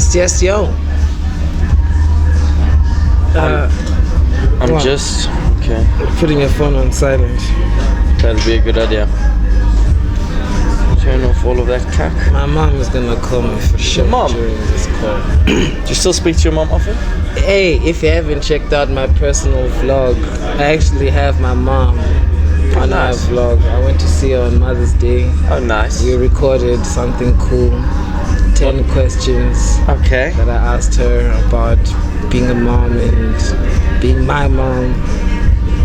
Yes, yo. I'm What? just okay. Putting your phone on silent. That'll be a good idea. Turn off all of that cack. My mom is gonna call me for sure mom? during this call. Do you still speak to your mom often? Hey, if you haven't checked out my personal vlog, I actually have my mom on nice. my vlog. I went to see her on Mother's Day. Oh, nice. We recorded something cool. 10 questions Okay. that I asked her about being a mom and being my mom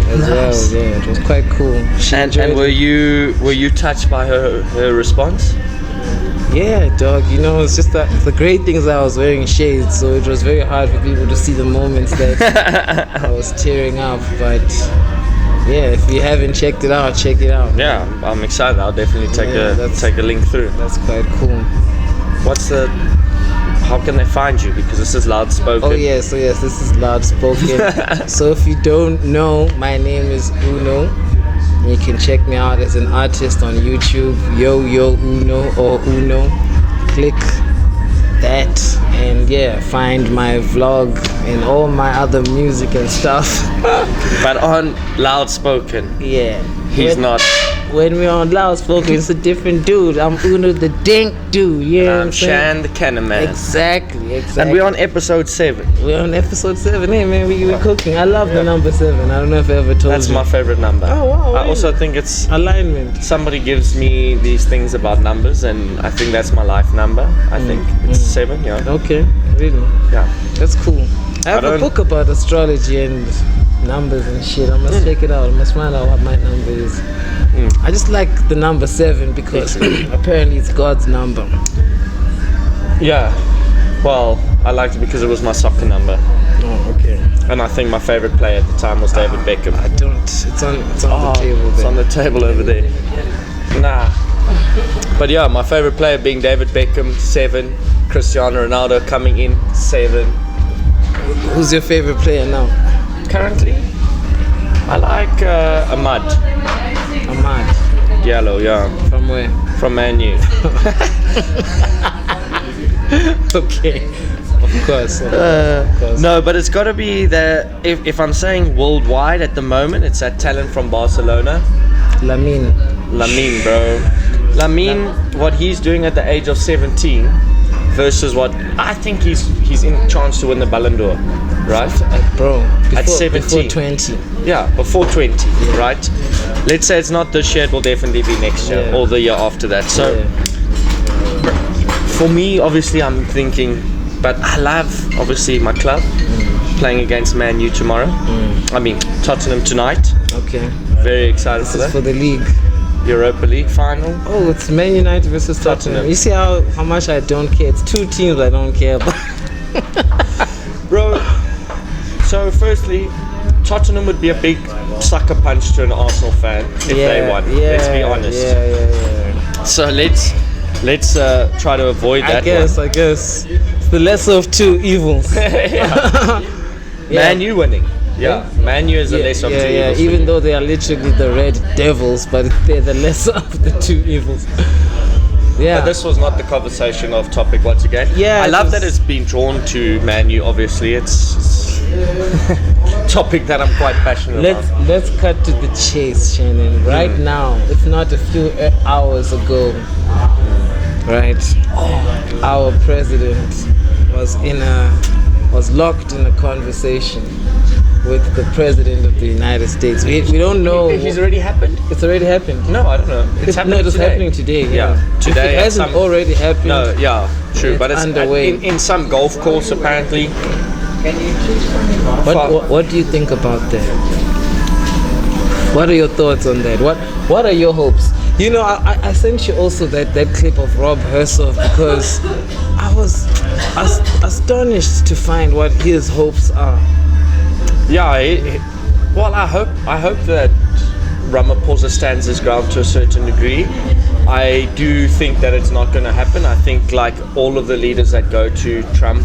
as Nice. well. Yeah, it was quite cool. She And enjoyed were it. you touched by her response? Yeah, dog. You know, it's just that the great thing is I was wearing shades, so it was very hard for people to see the moments that I was tearing up. But yeah, if you haven't checked it out, check it out. Yeah, I'm excited. I'll definitely Yeah, take a link through. That's quite cool. How can they find you? Because this is LoudSpoken. Oh yes, this is LoudSpoken. So if you don't know, my name is Uno. You can check me out as an artist on YouTube, Yo Uno or Uno. Click that and yeah, find my vlog and all my other music and stuff. But on LoudSpoken, Yeah. he's not. When we're on LoudSpoken, it's a different dude. I'm Uno the Dink dude. You know what I'm saying? Shan the Cannon Man. Exactly. And we're on episode 7. We're on episode 7. Hey man, we're cooking. I love the number 7. I don't know if I ever told That's you. my favorite number. Oh, wow, I really? also think it's Alignment. somebody gives me these things about numbers, and I think that's my life number. I think it's 7. Yeah. Okay, really? Yeah. That's cool. I have a don't- book about astrology and numbers and shit. I must check it out. I must find out what my number is. I just like the number 7 because apparently it's God's number. Yeah. Well, I liked it because it was my soccer number, Oh, okay. and I think my favorite player at the time was David Beckham. I don't. It's on the table It's there. on the table over there. Nah. But yeah, my favorite player being David Beckham, 7. Cristiano Ronaldo coming in, 7. Who's your favorite player now? Currently, I like Ahmad Ahmad. Diallo, yeah, From where? from Man U. Okay. Of course. No, but it's got to be if I'm saying worldwide at the moment, it's that talent from Barcelona. Lamine. Lamine, bro. Lamine, what he's doing at the age of 17 versus what I think he's in chance to win the Ballon d'Or, right? Bro. At 17. Before 20. Yeah, before 20, right? Let's say it's not this year, it will definitely be next year Yeah. or the year after that. So Yeah. for me, obviously, I'm thinking, but I love, obviously, my club playing against Man U tomorrow. I mean, Tottenham tonight. Okay. Very excited for This is for that. the league. Europa League final. Oh, it's Man United versus Tottenham. You see how much I don't care. It's 2 teams I don't care about. Bro, so firstly, Tottenham would be a big sucker punch to an Arsenal fan if they won. Let's be honest. Yeah. So let's try to avoid that I guess. It's the lesser of 2 evils. one. Man U winning. Yeah, Man U is the lesser of 2 evils. Even though they are literally the Red Devils, but they're the lesser of the 2 evils. Yeah. But this was not the conversation of topic once again. Yeah, I it love was- that it's been drawn to Man U. Obviously, it's topic that I'm quite passionate about. Let's cut to the chase, Shannon. Right now, if not a few hours ago, right? Our president was locked in a conversation with the president of the United States. We don't know. He's already happened? It's already happened. No, I don't know. It's happening it was today. happening today. Yeah, today If it at hasn't some- already happened. No, yeah, true. It's But it's underway. in some golf course apparently. What do you think about that? What are your thoughts on that? What are your hopes? You know, I sent you also that clip of Rob Hersoff because I was astonished to find what his hopes are. Yeah, I hope that Ramaphosa stands his ground to a certain degree. I do think that it's not going to happen. I think like all of the leaders that go to Trump,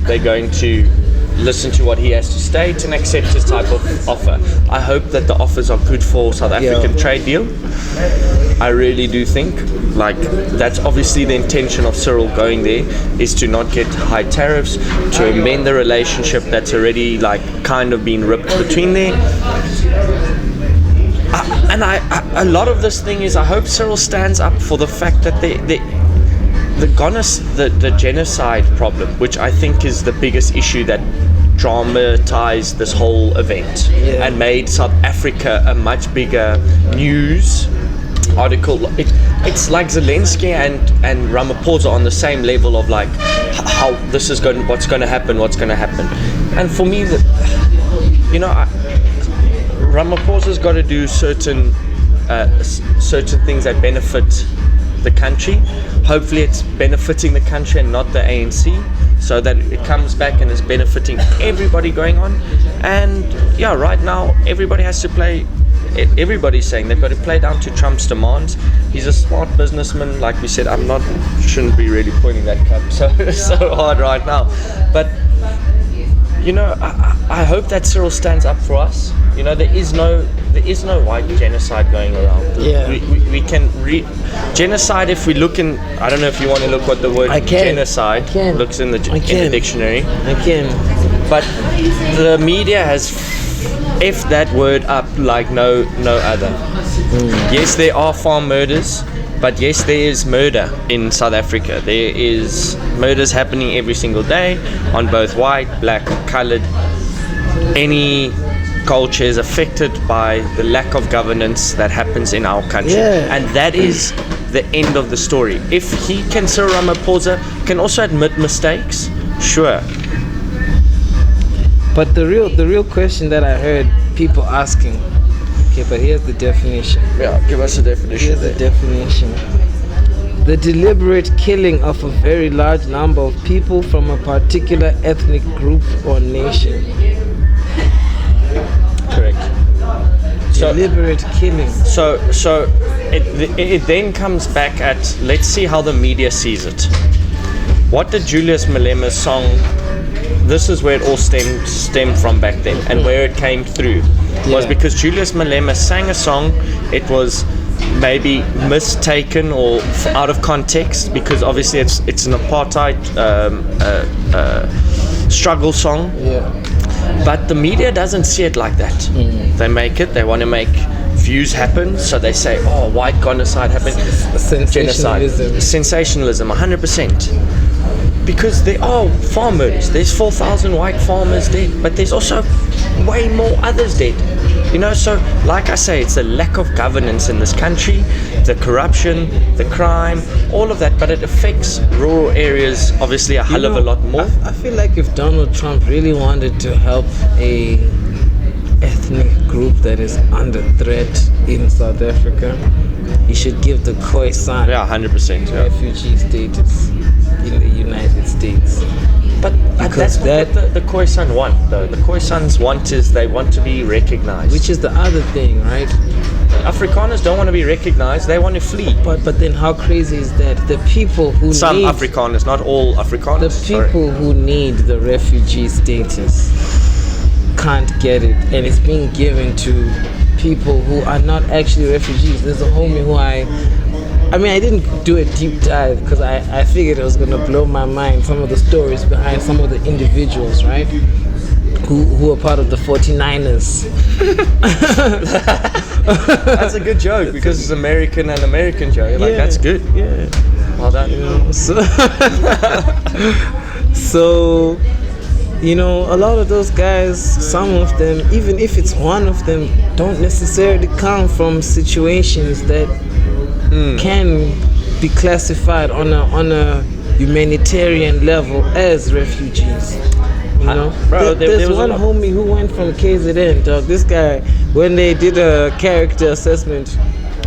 they're going to listen to what he has to state and accept his type of offer. I hope that the offers are good for South African trade deal. I really do think, like, that's obviously the intention of Cyril going there, is to not get high tariffs, to amend the relationship that's already like kind of been ripped between there. A lot of this thing is, I hope Cyril stands up for the fact that the genocide problem, which I think is the biggest issue that dramatized this whole event and made South Africa a much bigger news article. It's like Zelensky and Ramaphosa on the same level of like how this is going, what's going to happen. And for me, Ramaphosa's got to do certain things that benefit the country. Hopefully it's benefiting the country and not the ANC, so that it comes back and is benefiting everybody going on. And right now everybody has to play, everybody's saying they've got to play down to Trump's demands. He's a smart businessman, like we said. Shouldn't be really pointing that cup so hard right now, but I hope that Cyril stands up for us. There is no white genocide going around. We can genocide if we look in. I don't know if you want to look what the word genocide looks in the dictionary. I can. But the media has effed that word up like no other. Yes, there are farm murders, but yes, there is murder in South Africa. There is murders happening every single day on both white, black, coloured. Any culture is affected by the lack of governance that happens in our country, and that is the end of the story. If Cyril Ramaphosa can also admit mistakes, sure. But the real question that I heard people asking, but here's the definition. Give us a definition. Here's the definition. The deliberate killing of a very large number of people from a particular ethnic group or nation. Correct. Deliberate killing. So it then comes back at, let's see how the media sees it. What did Julius Malema's song, this is where it all stemmed from back then, and where it came through, was because Julius Malema sang a song. It was maybe mistaken or out of context, because obviously it's an apartheid struggle song. But the media doesn't see it like that. They want to make views happen, so they say, white genocide happened. Sensationalism, 100%. Because there are farm murders. There's 4,000 white farmers dead, but there's also way more others dead. So like I say, it's the lack of governance in this country, the corruption, the crime, all of that, but it affects rural areas obviously a hell of a lot more. I feel like if Donald Trump really wanted to help a ethnic group that is under threat in South Africa, he should give the Khoisan 100% refugee status in the United States. But that's what the Khoisan want, though. The Khoisans they want to be recognized. Which is the other thing, right? Afrikaners don't want to be recognized. They want to flee. But then how crazy is that? The people who Some Afrikaners, not all Afrikaners. The people who need the refugee status can't get it. And it's being given to people who are not actually refugees. There's a homie who I didn't do a deep dive because I figured it was going to blow my mind, some of the stories behind some of the individuals, right? Who are part of the 49ers. That's a good joke because it's American and American joke. That's good. Yeah. Well done. So, a lot of those guys, some of them, even if it's one of them, don't necessarily come from situations that can be classified on a humanitarian level as refugees. There's one homie who went from KZN, dog. This guy, when they did a character assessment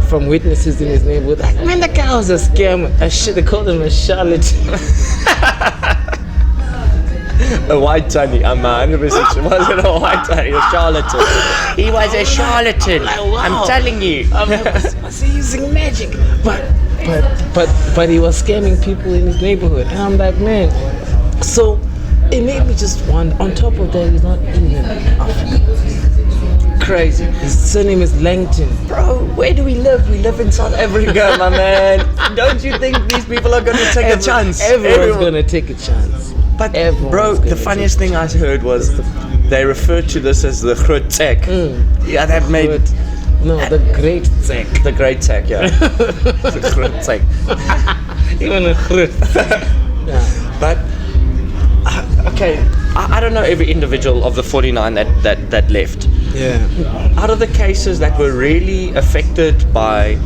from witnesses in his neighborhood, like, man, that guy was a scam. They called him a charlatan. A white tiny, I'm 100% sure. Wasn't a white tiny, a charlatan. He was a charlatan. Like, wow. I'm telling you. Was he using magic? But he was scamming people in his neighborhood. And I'm like, man. So it made me just wonder. On top of that, he's not even African. Crazy. His surname is Langton. Bro, where do we live? We live in South Africa, my man. Don't you think these people are going to take a chance? Everyone's going to take a chance. But bro, the funniest thing I heard was they referred to this as the groot tech. Yeah, that made it. No, the great tech. The great tech, yeah. The groot tech. Even a groot. Yeah. But okay, I don't know every individual of the 49 that left. Yeah. Out of the cases that were really affected by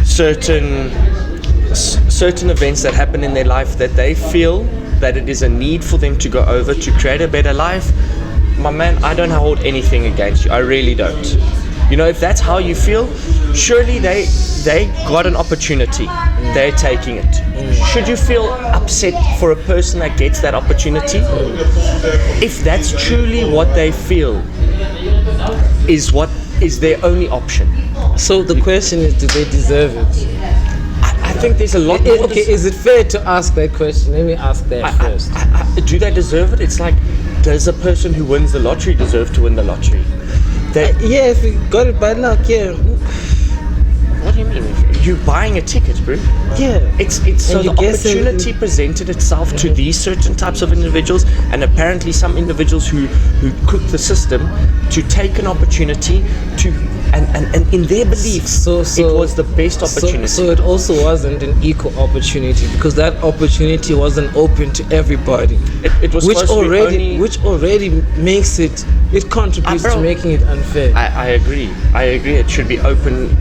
certain events that happen in their life, that they feel that it is a need for them to go over to create a better life, my man, I don't hold anything against you. I really don't. You know, if that's how you feel, surely they got an opportunity. They're taking it. Should you feel upset for a person that gets that opportunity? If that's truly what they feel is their only option. So the question is, do they deserve it? I think there's a lot more. Okay, is it fair to ask that question? Let me ask that first. Do they deserve it? It's like, does a person who wins the lottery deserve to win the lottery? Yeah, if you got it by luck, yeah. What do you mean? You're buying a ticket, bro. Yeah. It's so the opportunity presented itself to these certain types of individuals, and apparently some individuals who cook the system to take an opportunity to and in their beliefs it was the best opportunity. So it also wasn't an equal opportunity, because that opportunity wasn't open to everybody. It was which already makes it contributes to making it unfair. I agree. It should be open.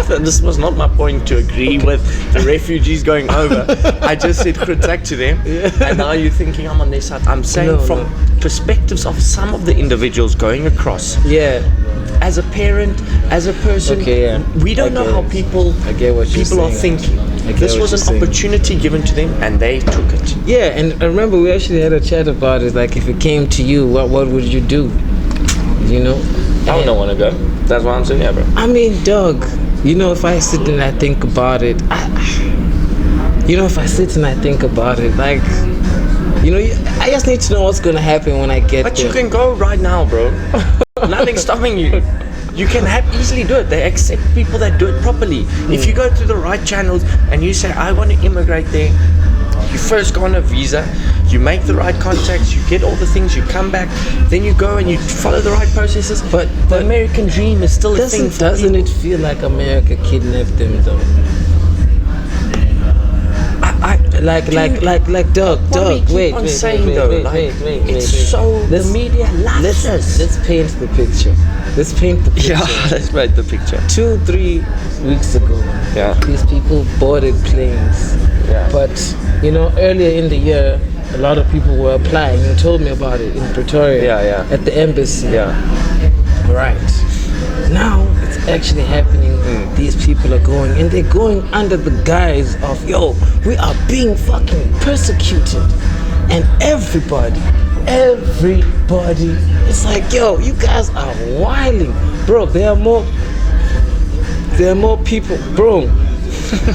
This was not my point to agree with the refugees going over. I just said critique to them, and now you're thinking I'm on their side. I'm saying from perspectives of some of the individuals going across. Yeah. As a parent, as a person, we don't know how people are thinking. This was an opportunity given to them, and they took it. Yeah, and I remember we actually had a chat about it. Like, if it came to you, what would you do? You know? I don't want to go. That's why I'm saying, yeah, bro. I mean, dog, you know, if I sit and I think about it, like, you know, I just need to know what's going to happen when I get there. But you can go right now, bro. Nothing's stopping you. You can easily do it. They accept people that do it properly. If you go through the right channels and you say, I want to immigrate there, you first go on a visa, you make the right contacts, you get all the things, you come back, then you go and you follow the right processes. But the American dream is still a thing. Doesn't it feel like America kidnapped them, though? Like dog. Wait. The media loves us. Let's paint the picture. Yeah, let's paint the picture. 2-3 weeks ago, these people boarded planes. Yeah. But you know, earlier in the year, a lot of people were applying. You told me about it in Pretoria. At the embassy. Yeah. Right. Now it's actually happening. These people are going, and they're going under the guise of, we are being fucking persecuted. And everybody, it's like, you guys are wilding. Bro, there are more people. Bro,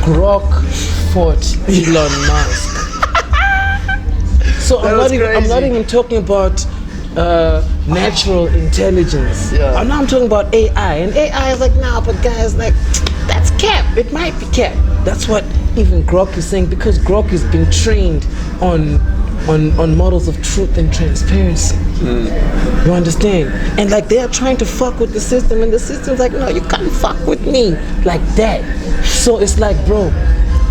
Grok fought Elon Musk. So I'm not even talking about natural intelligence. I'm talking about AI, and AI is like, but guys, like, that's cap. It might be cap. That's what even Grok is saying, because Grok has been trained on models of truth and transparency. You understand? And like, they are trying to fuck with the system, and the system's like, no, you can't fuck with me like that. So it's like, bro,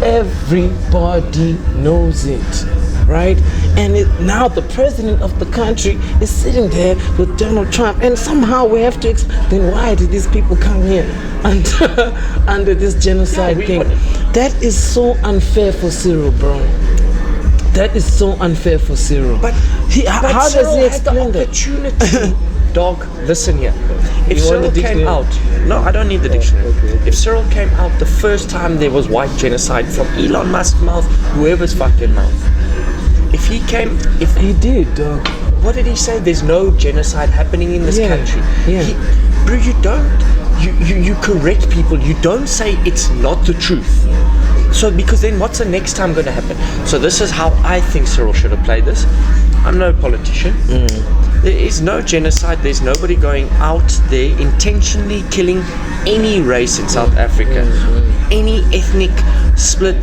everybody knows it. Right? And now the president of the country is sitting there with Donald Trump, and somehow we have to explain, why did these people come here under this genocide thing? That is so unfair for Cyril, bro. That is so unfair for Cyril. But how does he explain that? Opportunity. Dog, listen here. If Cyril came out, no, I don't need the dictionary. Okay. If Cyril came out the first time there was white genocide from Elon Musk's mouth, whoever's fucking mouth. If he did, dog. What did he say? There's no genocide happening in this country. Yeah. Bro, you correct people. You don't say it's not the truth. So because then what's the next time going to happen? So this is how I think Cyril should have played this. I'm no politician. There is no genocide. There's nobody going out there intentionally killing any race in South Africa, any ethnic split.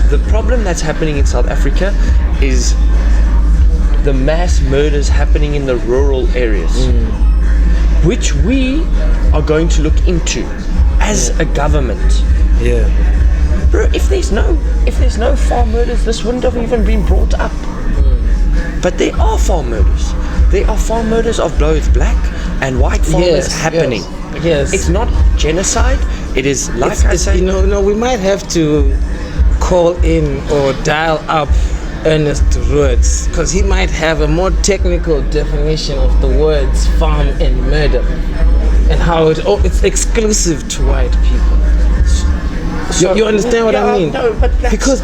The problem that's happening in South Africa is the mass murders happening in the rural areas, which we are going to look into as a government. Yeah. Bro, if there's no farm murders, this wouldn't have even been brought up. But there are farm murders. There are farm murders of both black and white farmers happening. Yes. It's not genocide. It is, like I say, we might have to call in or dial up Ernest Rhodes, because he might have a more technical definition of the words farm and murder, and how it's exclusive to white people. So, you understand what I mean? No, but because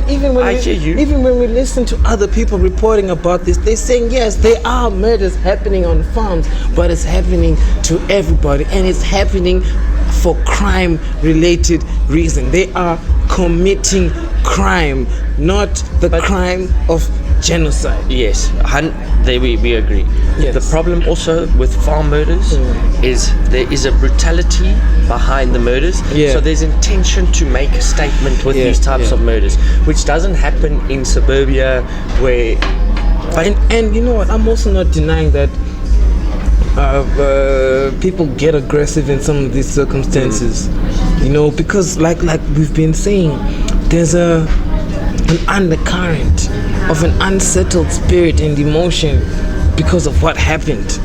even when we listen to other people reporting about this, they're saying yes, there are murders happening on farms, but it's happening to everybody, and it's happening for crime-related reason. They are committing crime, not the crime of genocide. Yes, there we agree. Yes. The problem also with farm murders is there is a brutality behind the murders. Yeah. So there's intention to make a statement with these types of murders, which doesn't happen in suburbia where... And you know what, I'm also not denying that people get aggressive in some of these circumstances, because like we've been saying, there's an undercurrent of an unsettled spirit and emotion because of what happened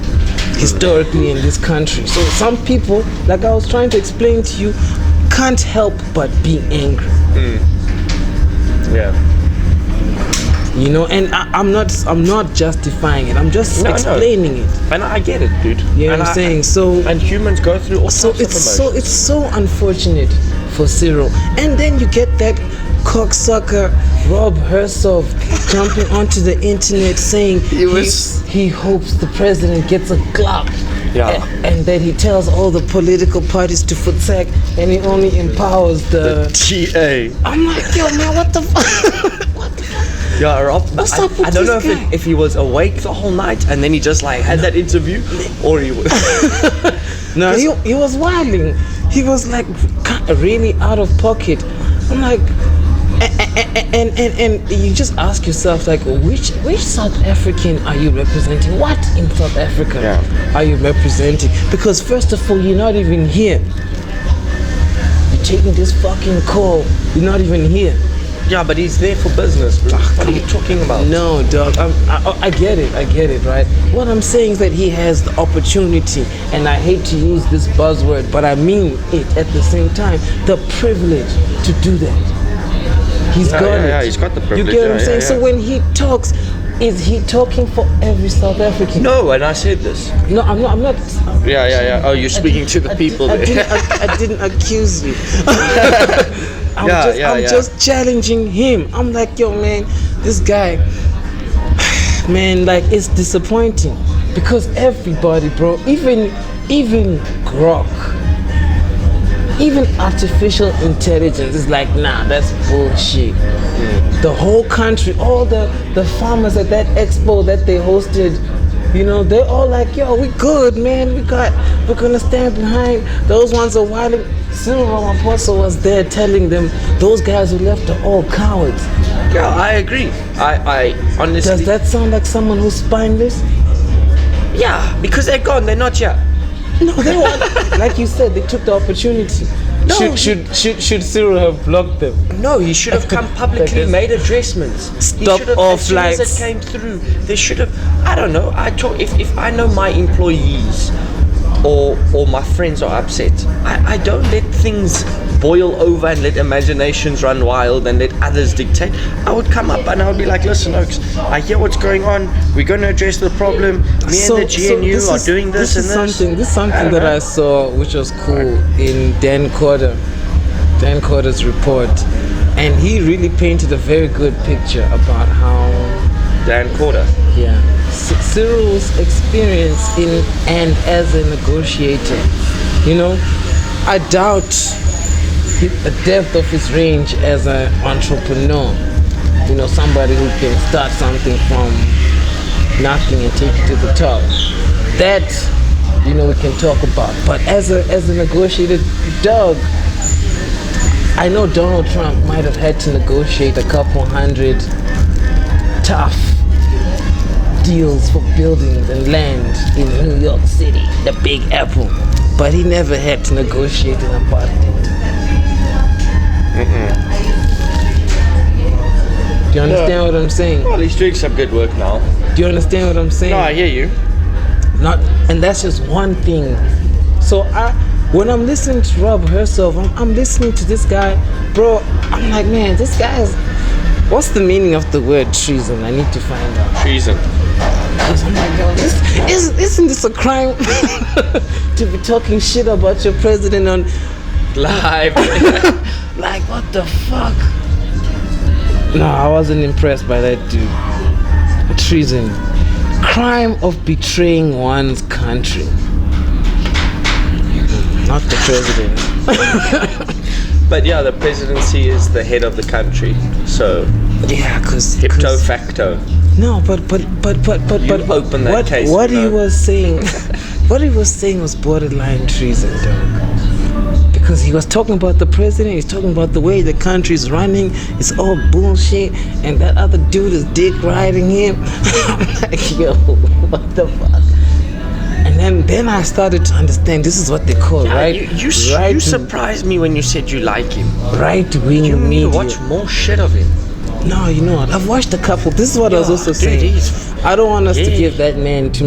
historically in this country. So some people, like I was trying to explain to you, can't help but be angry. Yeah. And I'm not justifying it. I'm just explaining it. And I get it, dude. You know what I'm saying? And humans go through all sorts of emotions. It's so unfortunate for Cyril. And then you get that cocksucker Rob Hersov jumping onto the internet saying he hopes the president gets a clap. Yeah. And that he tells all the political parties to protect, and he only empowers the TA. I'm like, yo, man, what the fuck? Yeah, Rob. What's up with I don't know this guy? if he was awake the whole night and then he just had that interview, or he was. No, he was wilding. He was like really out of pocket. I'm like, and you just ask yourself, like, which South African are you representing? What in South Africa are you representing? Because first of all, you're not even here. You're taking this fucking call. You're not even here. Yeah, but he's there for business, bro. What are you talking about? No, dog. I get it, right? What I'm saying is that he has the opportunity, and I hate to use this buzzword, but I mean it at the same time, the privilege to do that. He's got it. Yeah, he's got the privilege. You get what I'm saying? So when he talks, is he talking for every South African? No, and I said this. No, I'm not. Yeah. Oh, you're speaking to the people there. I didn't accuse you. I'm just challenging him. I'm like, yo, man, this guy, man, like, it's disappointing because everybody, bro, even Grok, even artificial intelligence is like, nah, that's bullshit. The whole country, all the farmers at that expo that they hosted, they're all like, yo, we good, man. We're gonna stand behind. Those ones are wilding. Cyril Ramaphosa was there telling them those guys who left are all cowards. Yeah, I agree. I honestly. Does that sound like someone who's spineless? Yeah, because they're gone. They're not here. No, they weren't. Like you said, they took the opportunity. No, should Cyril have blocked them? No, he should have come publicly, made addressments. Stop all flights. As soon as it came through, they should have. I don't know. If I know my employees or my friends are upset, I don't let things boil over and let imaginations run wild and let others dictate. I would come up and I would be like, listen, Oaks, I hear what's going on. We're going to address the problem. Me and the GNU are doing this and this. This is something that I saw, which was cool in Dan Corder's report. And he really painted a very good picture about how... Dan Corder? Yeah. Cyril's experience in and as a negotiator. I doubt the depth of his range as an entrepreneur. You know, somebody who can start something from nothing and take it to the top. That, you know, we can talk about. But as a negotiated dog, I know Donald Trump might have had to negotiate a couple hundred tough deals for buildings and land in New York City, the Big Apple, but he never had to negotiate an apartheid. Do you understand what I'm saying? Well, he's doing some good work now. Do you understand what I'm saying? No, I hear you. And that's just one thing. So when I'm listening to Rob Herself, I'm listening to this guy, bro. I'm like, man, this guy is. What's the meaning of the word treason? I need to find out. Treason. Because I'm like, yo, isn't this a crime to be talking shit about your president on Live. like, what the fuck? No, I wasn't impressed by that dude. Treason. Crime of betraying one's country. Not the president. But yeah, the presidency is the head of the country. So Yeah, cause ipso facto. No, but open that what case, what you he know. was saying, what he was saying was borderline treason, dog. Because he was talking about the president, he's talking about the way the country's running, it's all bullshit, and that other dude is dick riding him. I'm like, yo, what the fuck? And then I started to understand this is what they call You surprised me when you said you like him. right-wing You need media. to watch more shit of him. No, you know what? I've watched a couple. This is what I was also dude, saying. I don't want us to give that man too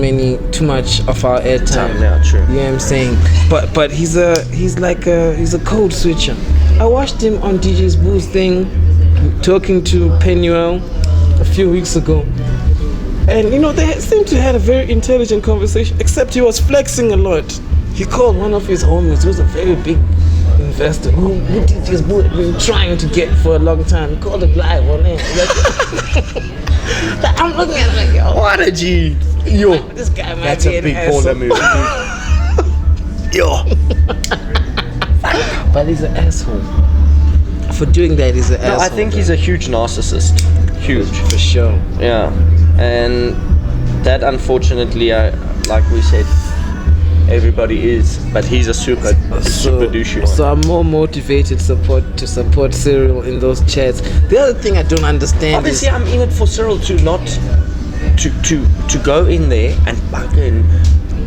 much of our airtime. Yeah, true. You know what I'm saying? But he's a code switcher. I watched him on DJ's Boo's thing, talking to Penuel a few weeks ago. And you know, they seemed to have a very intelligent conversation, except he was flexing a lot. He called one of his homies who's a very big investor who DJ's Boo had been trying to get for a long time. He called it live on air. I'm looking at him like, yo, What a G. Yo. this guy might That's be a an big asshole. baller move. Yo. But he's an asshole. For doing that, he's an asshole. I think he's a huge narcissist. Huge. for sure. Yeah. And that, unfortunately, like we said, everybody is, but he's a super douchey one. So I'm more motivated to support Cyril in those chats. The other thing I don't understand Obviously, I'm in it for Cyril to not to go in there and fucking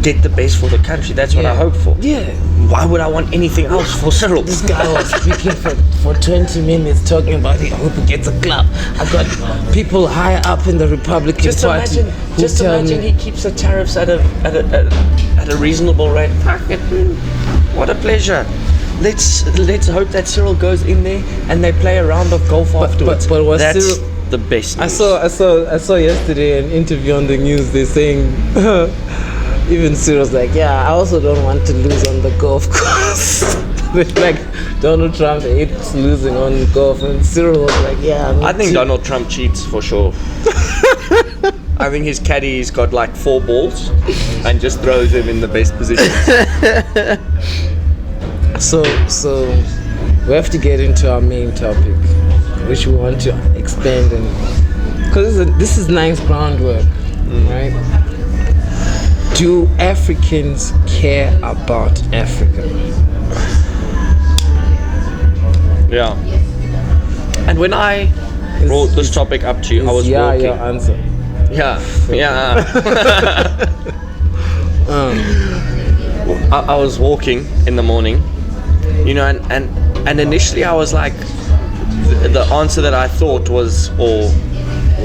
get the best for the country. That's what I hope for. Yeah. Why would I want anything else for Cyril? This guy was speaking for 20 minutes talking about I hope he gets a club. I got people higher up in the Republican Party who tell me, he keeps the tariffs at a reasonable rate. Fuck it, what a pleasure. Let's hope that Cyril goes in there and they play a round of golf afterwards. but was That's Cyril- the best. I news. saw yesterday an interview on the news. They're saying even Cyril's like, yeah, I also don't want to lose on the golf course. Like Donald Trump hates losing on golf, and Cyril was like, yeah. I think Donald Trump cheats for sure. I think his caddy's got like 4 balls and just throws them in the best position. So we have to get into our main topic, which we want to expand and because this is nice groundwork, right? Do Africans care about Africa? Yeah. And when I brought this topic up to you, I was walking. your answer. Yeah. I was walking in the morning, you know, and initially I was like, the answer that I thought was, or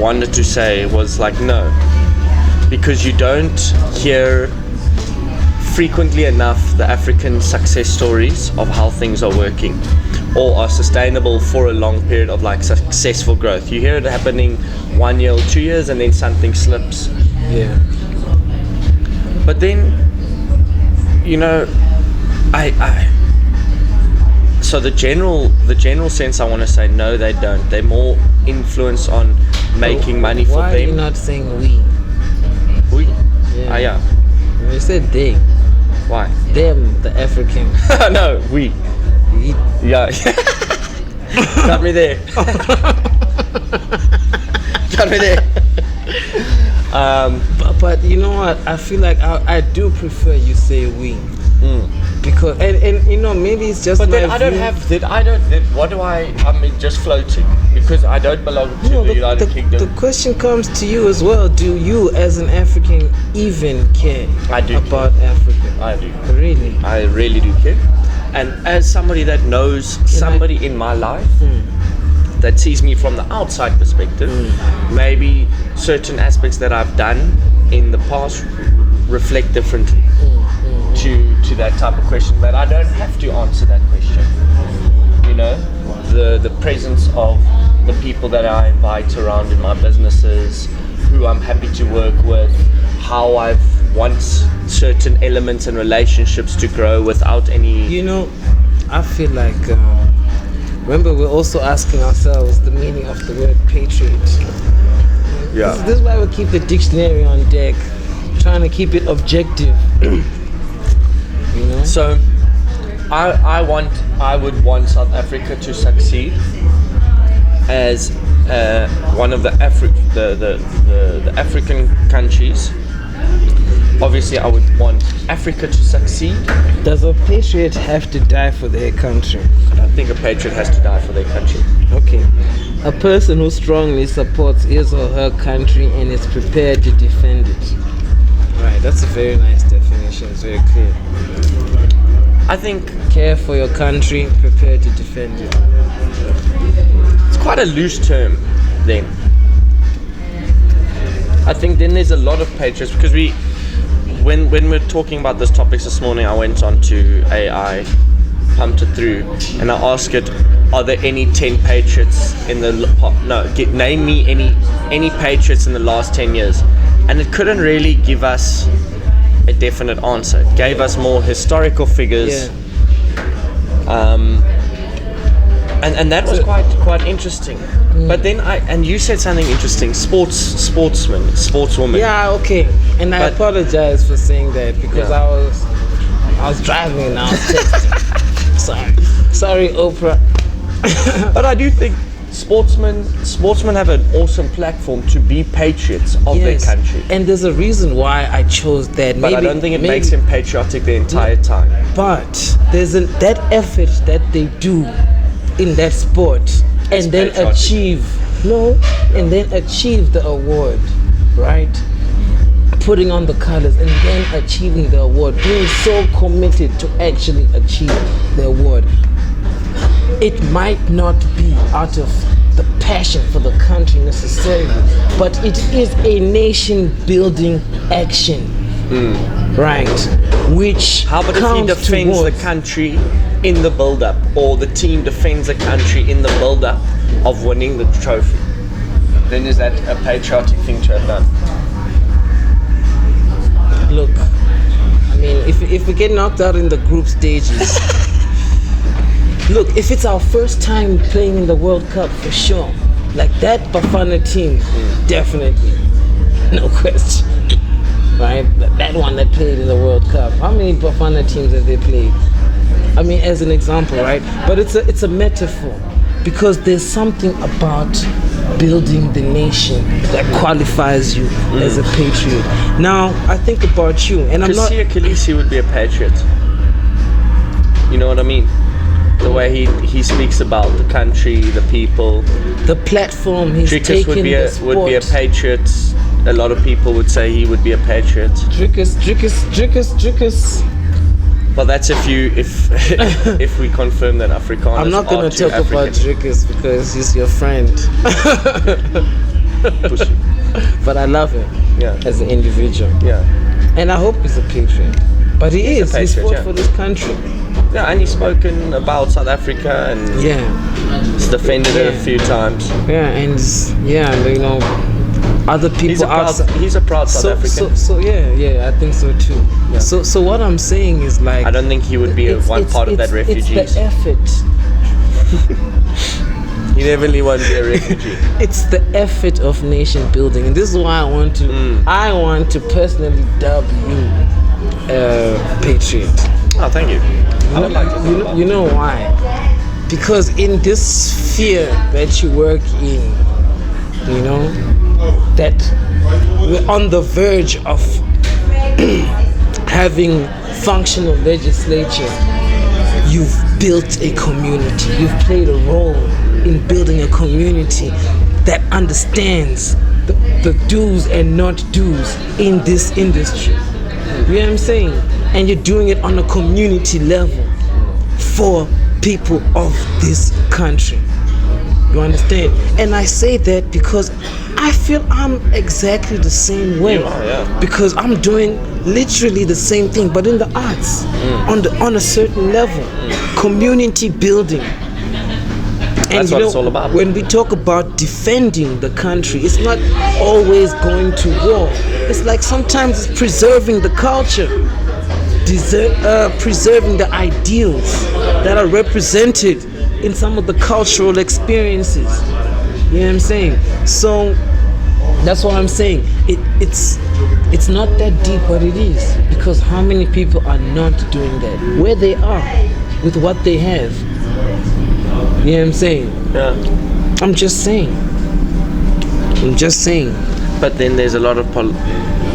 wanted to say was like, no, because you don't hear frequently enough the African success stories of how things are working or are sustainable for a long period of like successful growth. You hear it happening 1 year or 2 years and then something slips. Yeah. But then, you know, so the general sense I want to say, no, they don't. They're more influence on making money for Why are them. you not saying we? We? Yeah. Yeah. You said they. Why? Them, the African. No, we. Yeah. Got me there. Got me there. But you know what? I feel like I do prefer you say we. Because and you know, maybe it's just But my then I don't view. have that. What do I'm just floating because I don't belong to No, the United Kingdom. the question comes to you as well. Do you, as an African, even care I do about Africa? I do. Really? I really do care. And as somebody that knows somebody in my life that sees me from the outside perspective, maybe certain aspects that I've done in the past reflect differently to that type of question. But I don't have to answer that question. You know, the presence of the people that I invite around in my businesses, who I'm happy to work with, how I've want certain elements and relationships to grow without any. You know, I feel like remember we're also asking ourselves the meaning of the word patriot. Yeah. This is why we keep the dictionary on deck, trying to keep it objective. You know. So, I would want South Africa to succeed as one of the African countries. Obviously, I would want Africa to succeed. Does a patriot have to die for their country? I don't think a patriot has to die for their country. Okay. A person who strongly supports his or her country and is prepared to defend it. Right, that's a very nice definition. It's very clear. I think Care for your country, prepared to defend it. it's quite a loose term then. I think then there's a lot of patriots because when we're talking about these topics this morning, I went on to AI, pumped it through, and I asked it, are there any 10 patriots in the name me any patriots in the last 10 years, and it couldn't really give us a definite answer. It gave us more historical figures. And that was quite interesting. But then you said something interesting. Sportswoman. Yeah, okay. And I apologize for saying that because I was driving and I was texting. Sorry, Oprah. But I do think sportsmen have an awesome platform to be patriots of their country. And there's a reason why I chose that. But I don't think it makes them patriotic the entire time. But there's that effort that they do in that sport and then achieve the award, right? Putting on the colors and then achieving the award, being so committed to actually achieve the award. It might not be out of the passion for the country necessarily, but it is a nation building action, right? Which how about if he defends the country in the build-up, or the team defends the country in the build-up of winning the trophy? Then is that a patriotic thing to have done? Look, I mean, if we get knocked out in the group stages, look, if it's our first time playing in the World Cup, for sure, like that Bafana team, definitely, no question, right? That one that played in the World Cup. How many Bafana teams have they played? I mean, as an example, right? But it's a metaphor, because there's something about building the nation that qualifies you as a patriot. Now, I think about you, and I'm not. Khaleesi would be a patriot. You know what I mean? The way he speaks about the country, the people. The platform he's taken would be the sport. would be a patriot. A lot of people would say he would be a patriot. Drickus. Well, that's if we confirm that Afrikaners. I'm not going to talk African. about Drickus because he's your friend. But I love him as an individual. Yeah. And I hope he's a patriot. But he is. He's fought for this country. Yeah, and he's spoken about South Africa and he's defended it a few times. Yeah, and you know, other people he's a proud South African. So I think so too. Yeah. So what I'm saying is, like, I don't think he would be one part of that refugees. It's the effort. He definitely won't be a refugee. It's the effort of nation building, and this is why I want to personally dub you patriot. Oh, thank you. I would like to know about You know why? Because in this sphere that you work in, you know, that we're on the verge of having functional legislature. You've built a community. You've played a role in building a community that understands the do's and not do's in this industry. You know what I'm saying? And you're doing it on a community level for people of this country. You understand? And I say that because I feel I'm exactly the same way. You are, yeah. Because I'm doing literally the same thing, but in the arts, on a certain level, community building. And That's what it's all about. When we talk about defending the country, it's not always going to war. It's like sometimes it's preserving the culture, preserving the ideals that are represented in some of the cultural experiences. You know what I'm saying? So that's what I'm saying. It's not that deep, but it is. Because how many people are not doing that? Where they are, with what they have. You know what I'm saying? Yeah. I'm just saying. But then there's a lot of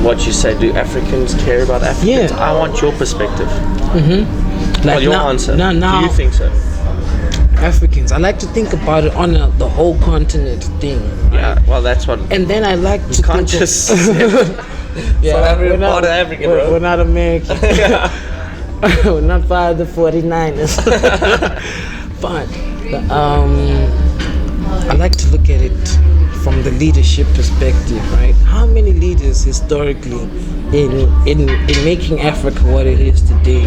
what you say. Do Africans care about Africans? Yeah. I want your perspective. Like Well, your answer. Now, Do you think so? Africans, I like to think about it on the whole continent thing. Yeah. Well, that's what. And then I like to Can't think just. yeah, we're not African, bro. We're not American. We're not part of the 49ers. But I like to look at it from the leadership perspective, right? How many leaders historically in making Africa what it is today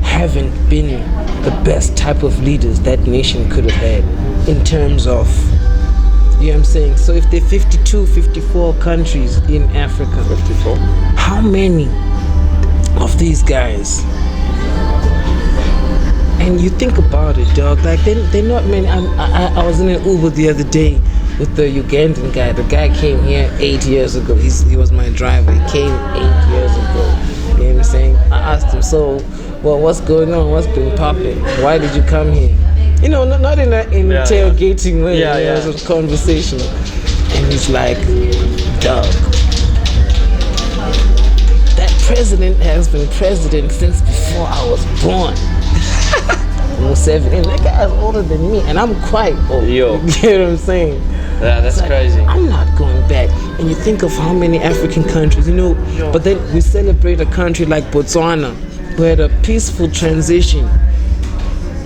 haven't been the best type of leaders that nation could have had in terms of, you know what I'm saying? So if there are 52, 54 countries in Africa, 54. how many of these guys? And you think about it, dog, like they're not many. I was in an Uber the other day with the Ugandan guy. The guy came here 8 years ago. He was my driver. He came 8 years ago. You know what I'm saying? I asked him, so, well, what's going on? What's been popping? Why did you come here? You know, not in an interrogating way. Yeah, you know, yeah. it was conversational. And he's like, dog, that president has been president since before I was born. And that guy is older than me, and I'm quite old. Yo. You get what I'm saying? Yeah, that's Like, crazy. I'm not going back. And you think of how many African countries, you know, but then we celebrate a country like Botswana, who had a peaceful transition,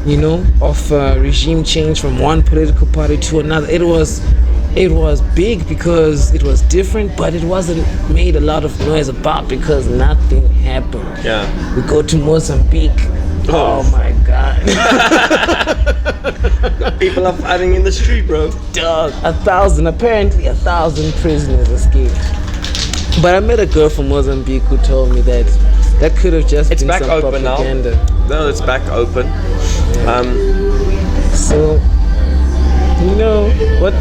you know, of regime change from one political party to another. It was big because it was different, but it wasn't made a lot of noise about because nothing happened. Yeah. We go to Mozambique. Oh my God. People are fighting in the street, bro. Dog, 1,000 prisoners escaped. But I met a girl from Mozambique who told me that could have just It's been back some open propaganda. now. No, it's back open. So, you know, what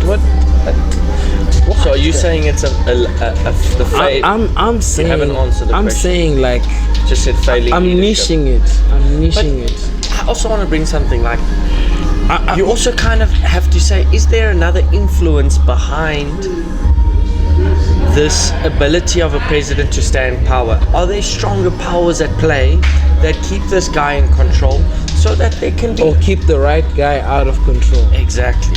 So are you saying it's the fate? I'm saying, haven't answered the I'm question. saying like, Just said failing. I'm leadership. niching it. I also want to bring something like, you also kind of have to say, is there another influence behind this ability of a president to stay in power? Are there stronger powers at play that keep this guy in control so that they can be... Or keep the right guy out of control. Exactly.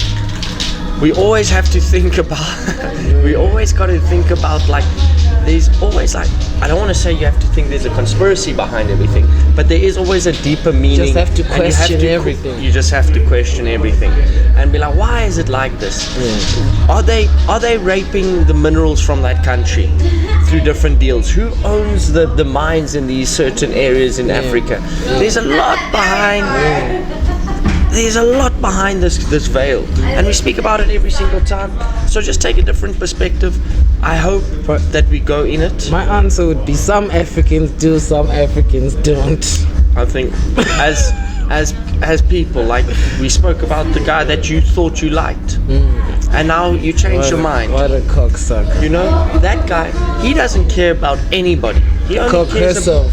We always have to think about, we always got to think about, like, there's always, like, I don't want to say you have to think there's a conspiracy behind everything, but there is always a deeper meaning. You just have to and question everything. You just have to question everything and be like, why is it like this? Yeah. Are they raping the minerals from that country through different deals? Who owns the mines in these certain areas in Africa? There's a lot behind. There's a lot behind this veil, and we speak about it every single time. So just take a different perspective. I hope that we go in it. My answer would be some Africans do, some Africans don't. I think as people, like we spoke about the guy that you thought you liked, and now you changed your mind. What a cocksucker. You know, that guy, he doesn't care about anybody. He only Cock cares herself.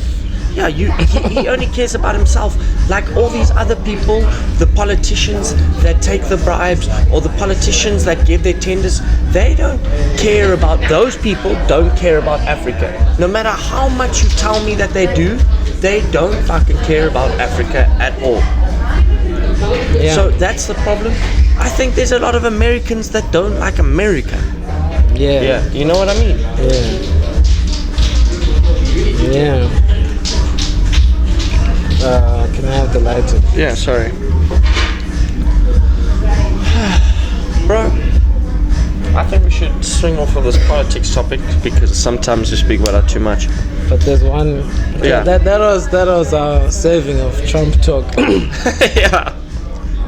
Yeah, he only cares about himself. Like all these other people, the politicians that take the bribes, or the politicians that give their tenders, they don't care about, those people don't care about Africa. No matter how much you tell me that they do, they don't fucking care about Africa at all. Yeah. So that's the problem. I think there's a lot of Americans that don't like America. Yeah. You know what I mean? Yeah. Can I have the lighter? Yeah, sorry. Bro, I think we should swing off of this politics topic because sometimes we speak about it too much. But there's one. Yeah. That was our saving of Trump talk Yeah.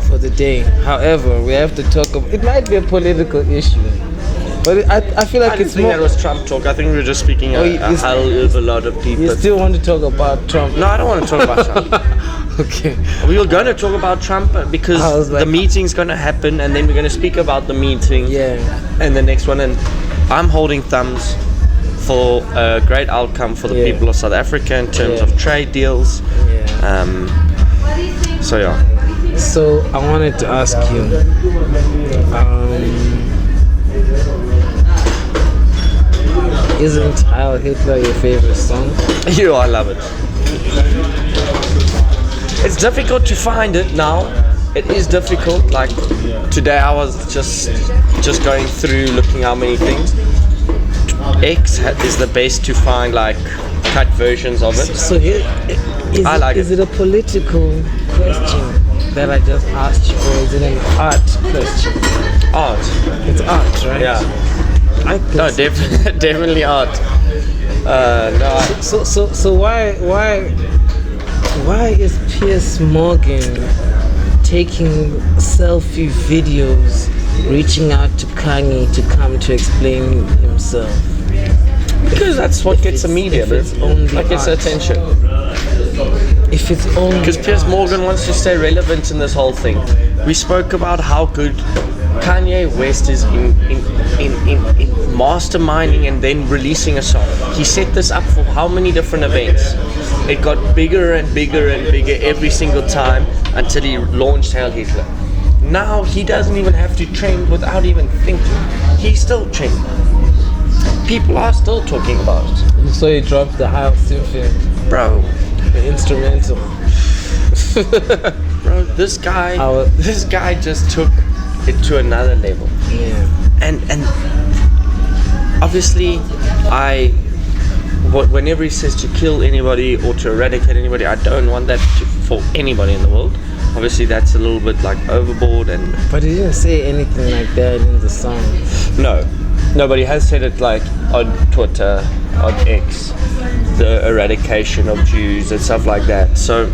for the day. However, we have to talk about. It might be a political issue, but I feel like I didn't it's think more. that was Trump talk. I think we were just speaking a hell of a lot of people. You still want to talk about Trump? No, I don't want to talk about Trump. Okay. We were going to talk about Trump because the meeting's going to happen, and then we're going to speak about the meeting. Yeah. And the next one, and I'm holding thumbs for a great outcome for the people of South Africa in terms of trade deals. Yeah. So yeah. So I wanted to ask you. Isn't Heil Hitler your favorite song? I love it. It's difficult to find it now. It is difficult. Like today, I was just going through looking how many things. X is the best to find like cut versions of it. So is it a political question that I just asked you, or is it an art question? Art. It's art, right? Yeah. No, definitely art. No. So why is Piers Morgan taking selfie videos, reaching out to Kanye to come to explain himself? Because that's what gets the media, if it's only like it's art. attention. If it's only Because Piers Morgan wants to stay relevant in this whole thing. We spoke about how good Kanye West is in masterminding and then releasing a song. He set this up for how many different events? It got bigger and bigger and bigger every single time until he launched Heil Hitler. Now he doesn't even have to trend without even thinking. He's still trending. People are still talking about it. So he dropped the Heil Symphony, Bro, the instrumental. bro, this guy just took it to another level. Yeah. And obviously whenever he says to kill anybody or to eradicate anybody, I don't want that for anybody in the world. Obviously that's a little bit like overboard But he didn't say anything like that in the song. No, nobody has said it like on Twitter, on X, the eradication of Jews and stuff like that. So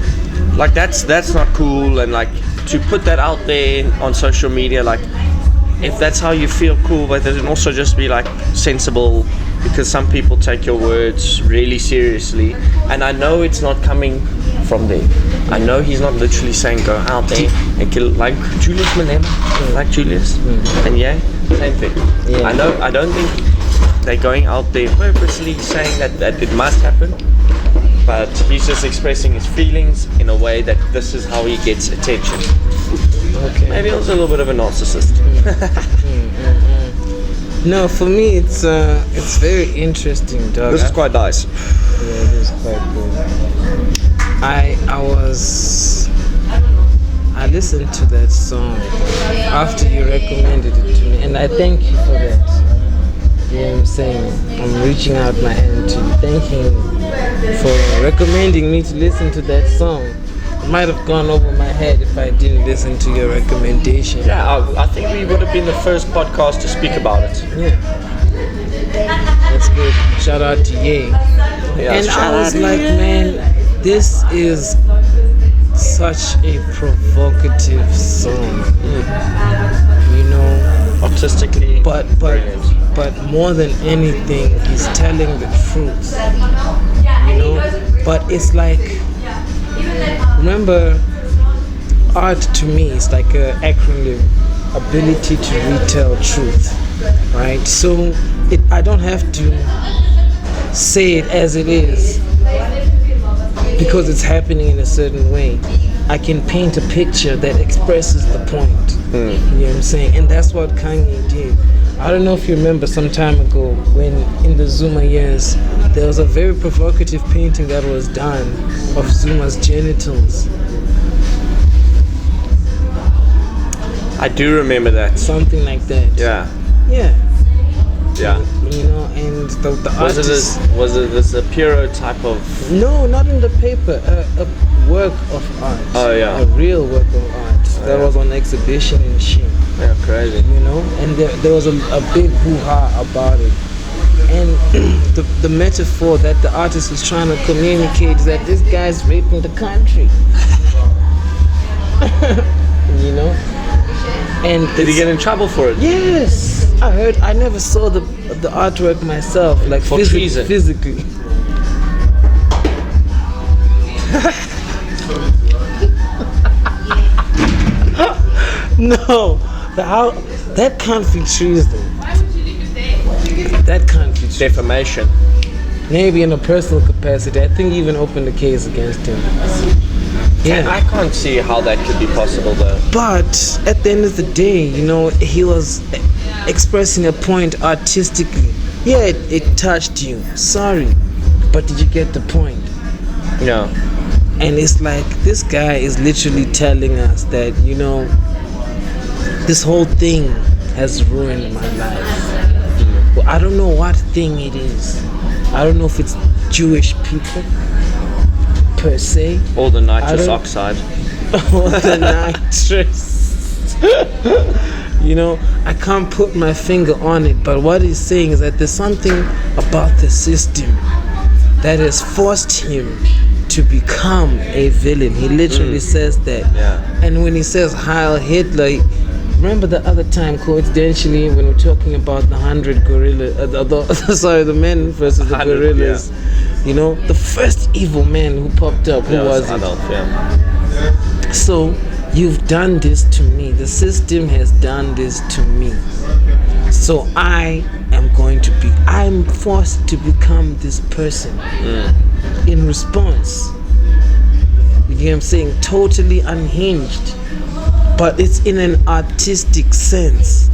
like that's not cool, and like to put that out there on social media, like if that's how you feel, cool, but then also just be like sensible, because some people take your words really seriously, and I know it's not coming from there. I know he's not literally saying go out there and kill like Julius Malema, like Julius, and same thing. Yeah. I don't think they're going out there purposely saying that it must happen, but he's just expressing his feelings in a way that this is how he gets attention. Okay. Maybe also a little bit of a narcissist. No, for me it's very interesting, dog. This is quite nice. Yeah, it is quite good. I listened to that song after you recommended it to me, and I thank you for that. You know what I'm saying? I'm reaching out my hand to you, thanking you for recommending me to listen to that song. It might have gone over my head if I didn't listen to your recommendation. Yeah, I think we would have been the first podcast to speak about it. Yeah. That's good. Shout out to Ye. Yeah, And I was like, man, this is such a provocative song. You know, artistically brilliant. But more than anything, he's telling the truth. You know, but it's like, remember, art to me is like an acronym, ability to retell truth, right? So I don't have to say it as it is. because it's happening in a certain way. I can paint a picture that expresses the point. You know what I'm saying? And that's what Kanye did. I don't know if you remember some time ago when in the Zuma years there was a very provocative painting that was done of Zuma's genitals. I do remember that. Something like that. Yeah. Yeah. Yeah. You know, and the Was artist... it this Apiro type of? No, not in the paper. A work of art. Oh, yeah. A real work of art that was on exhibition and shit. Yeah, crazy. You know, and there was a big hoo-ha about it. And the metaphor that the artist was trying to communicate is that this guy's raping the country. You know? And Did he get in trouble for it? Yes, I heard. I never saw the artwork myself, like For treason. physically. No, that can't be treason. That can't be treason. Defamation. Maybe in a personal capacity. I think he even opened a case against him. Yeah. I can't see how that could be possible though. But at the end of the day, you know, he was expressing a point artistically. Yeah, it touched you. Sorry. But did you get the point? No. And it's like this guy is literally telling us that, you know, this whole thing has ruined my life. Well, I don't know what thing it is. I don't know if it's Jewish people per se. Or the nitrous oxide. Or the nitrous. You know, I can't put my finger on it, but what he's saying is that there's something about the system that has forced him to become a villain. He literally says that. Yeah. And when he says Heil Hitler, remember the other time, coincidentally, when we're talking about the 100 gorillas, the men versus the gorillas. Yeah. You know, the first evil man who popped up, who was it? Adolf, yeah. So, you've done this to me. The system has done this to me. So I'm forced to become this person in response. You know what I'm saying? Totally unhinged. But it's in an artistic sense.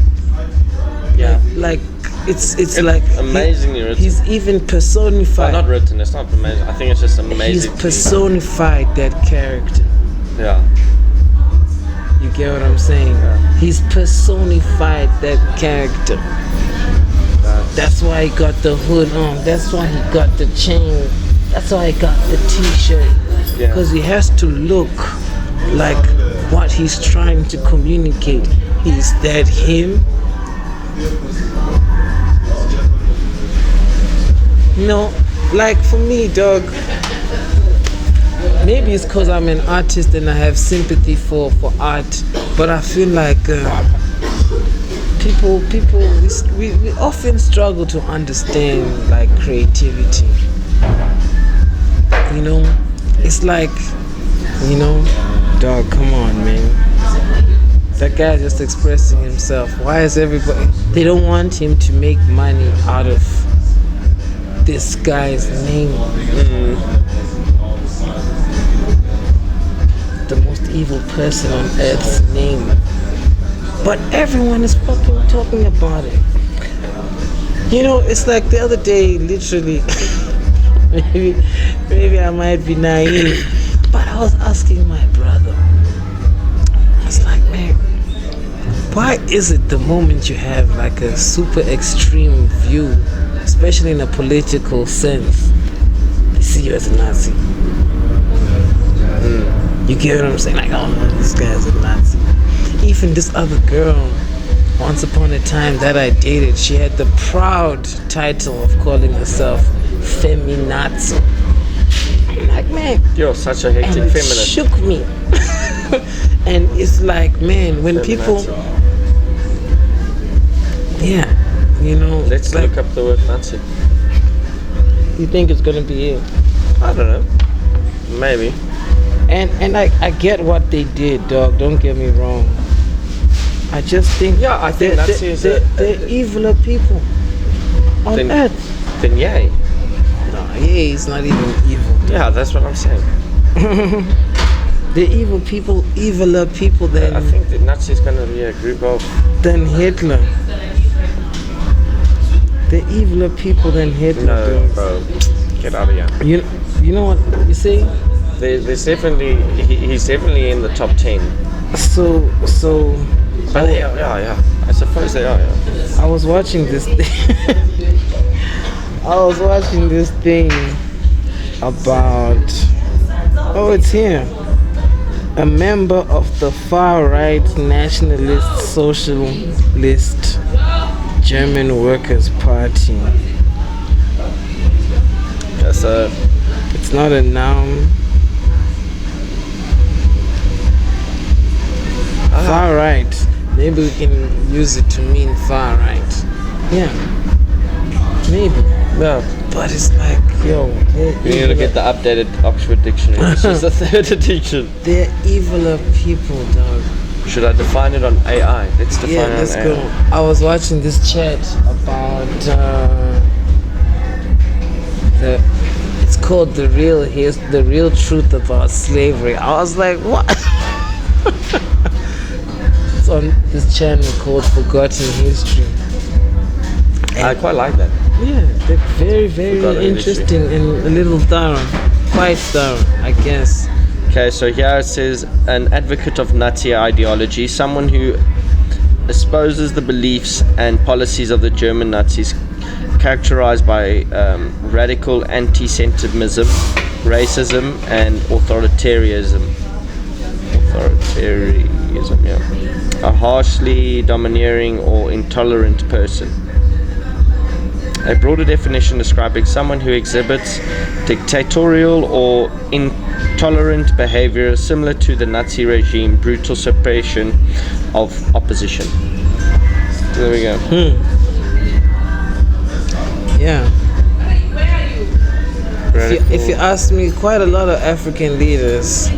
Yeah. Like it's like amazingly written. He's even personified. Not written, it's not amazing. I think it's just amazing. He's personified that character. Yeah. You get what I'm saying? Yeah. He's personified that character. That's why he got the hood on. That's why he got the chain. That's why he got the t-shirt. Because he has to look like what he's trying to communicate. Is that him? No, like for me, dog, maybe it's because I'm an artist and I have sympathy for art, but I feel like people we often struggle to understand like creativity. You know, it's like, you know, dog, come on, man. That guy just expressing himself. Why is everybody... They don't want him to make money out of this guy's name. The most evil person on earth's name. But everyone is fucking talking about it. You know, it's like the other day, literally... maybe I might be naive, but I was asking my brother. I was like, man, why is it the moment you have like a super extreme view, especially in a political sense, they see you as a Nazi? You get what I'm saying? Like, oh no, this guy's a Nazi. Even this other girl, once upon a time that I dated, she had the proud title of calling herself feminazi. I'm like, man, you're such a hectic and feminist. It shook me. And it's like, man, when people, yeah, you know, let's look up the word Nazi. You think it's gonna be it? I don't know, maybe. And I get what they did, dog, don't get me wrong. I just think, yeah, I think they're eviler people on earth. Then yay. No, yay is not even evil, Yeah, that's what I'm saying. The evil people, eviler people than I think the Nazis gonna be a group of. than Hitler. The eviler people than Hitler. No, bro. Get out of here. You know what you see? There's definitely he's definitely in the top 10. So But yeah. I suppose they are. Yeah. I was watching this I was watching this thing about it's here. A member of the far-right nationalist socialist German Workers' Party. Yes, It's not a noun. Far right. Maybe we can use it to mean far right. Yeah. Maybe. yeah. But it's like, yo, We need to get the updated Oxford Dictionary. This is the 3rd edition. they're eviler people, dog. Should I define it on AI? Let's define Yeah, it on let's AI. go. I was watching this chat about it's called the real truth about slavery. I was like, what? It's on this channel called Forgotten History. I quite like that. Yeah, they're very, very Forgotten interesting and a little thorough. Quite thorough, I guess. Okay, so here it says an advocate of Nazi ideology, someone who espouses the beliefs and policies of the German Nazis, characterized by radical anti-Semitism, racism, and authoritarianism. Yeah. A harshly domineering or intolerant person. A broader definition describing someone who exhibits dictatorial or intolerant behavior similar to the Nazi regime, brutal suppression of opposition. So there we go. Yeah. If you ask me, quite a lot of African leaders,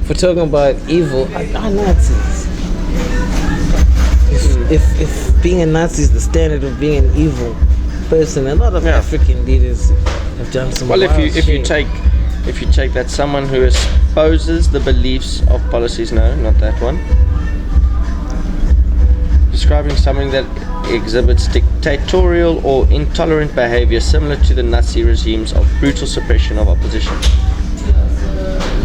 for talking about evil, are Nazis. If being a Nazi is the standard of being an evil person, a lot of African leaders have done some. Well, if you shit. take that someone who espouses the beliefs of policies, no, not that one. Describing something that exhibits dictatorial or intolerant behavior similar to the Nazi regimes of brutal suppression of opposition.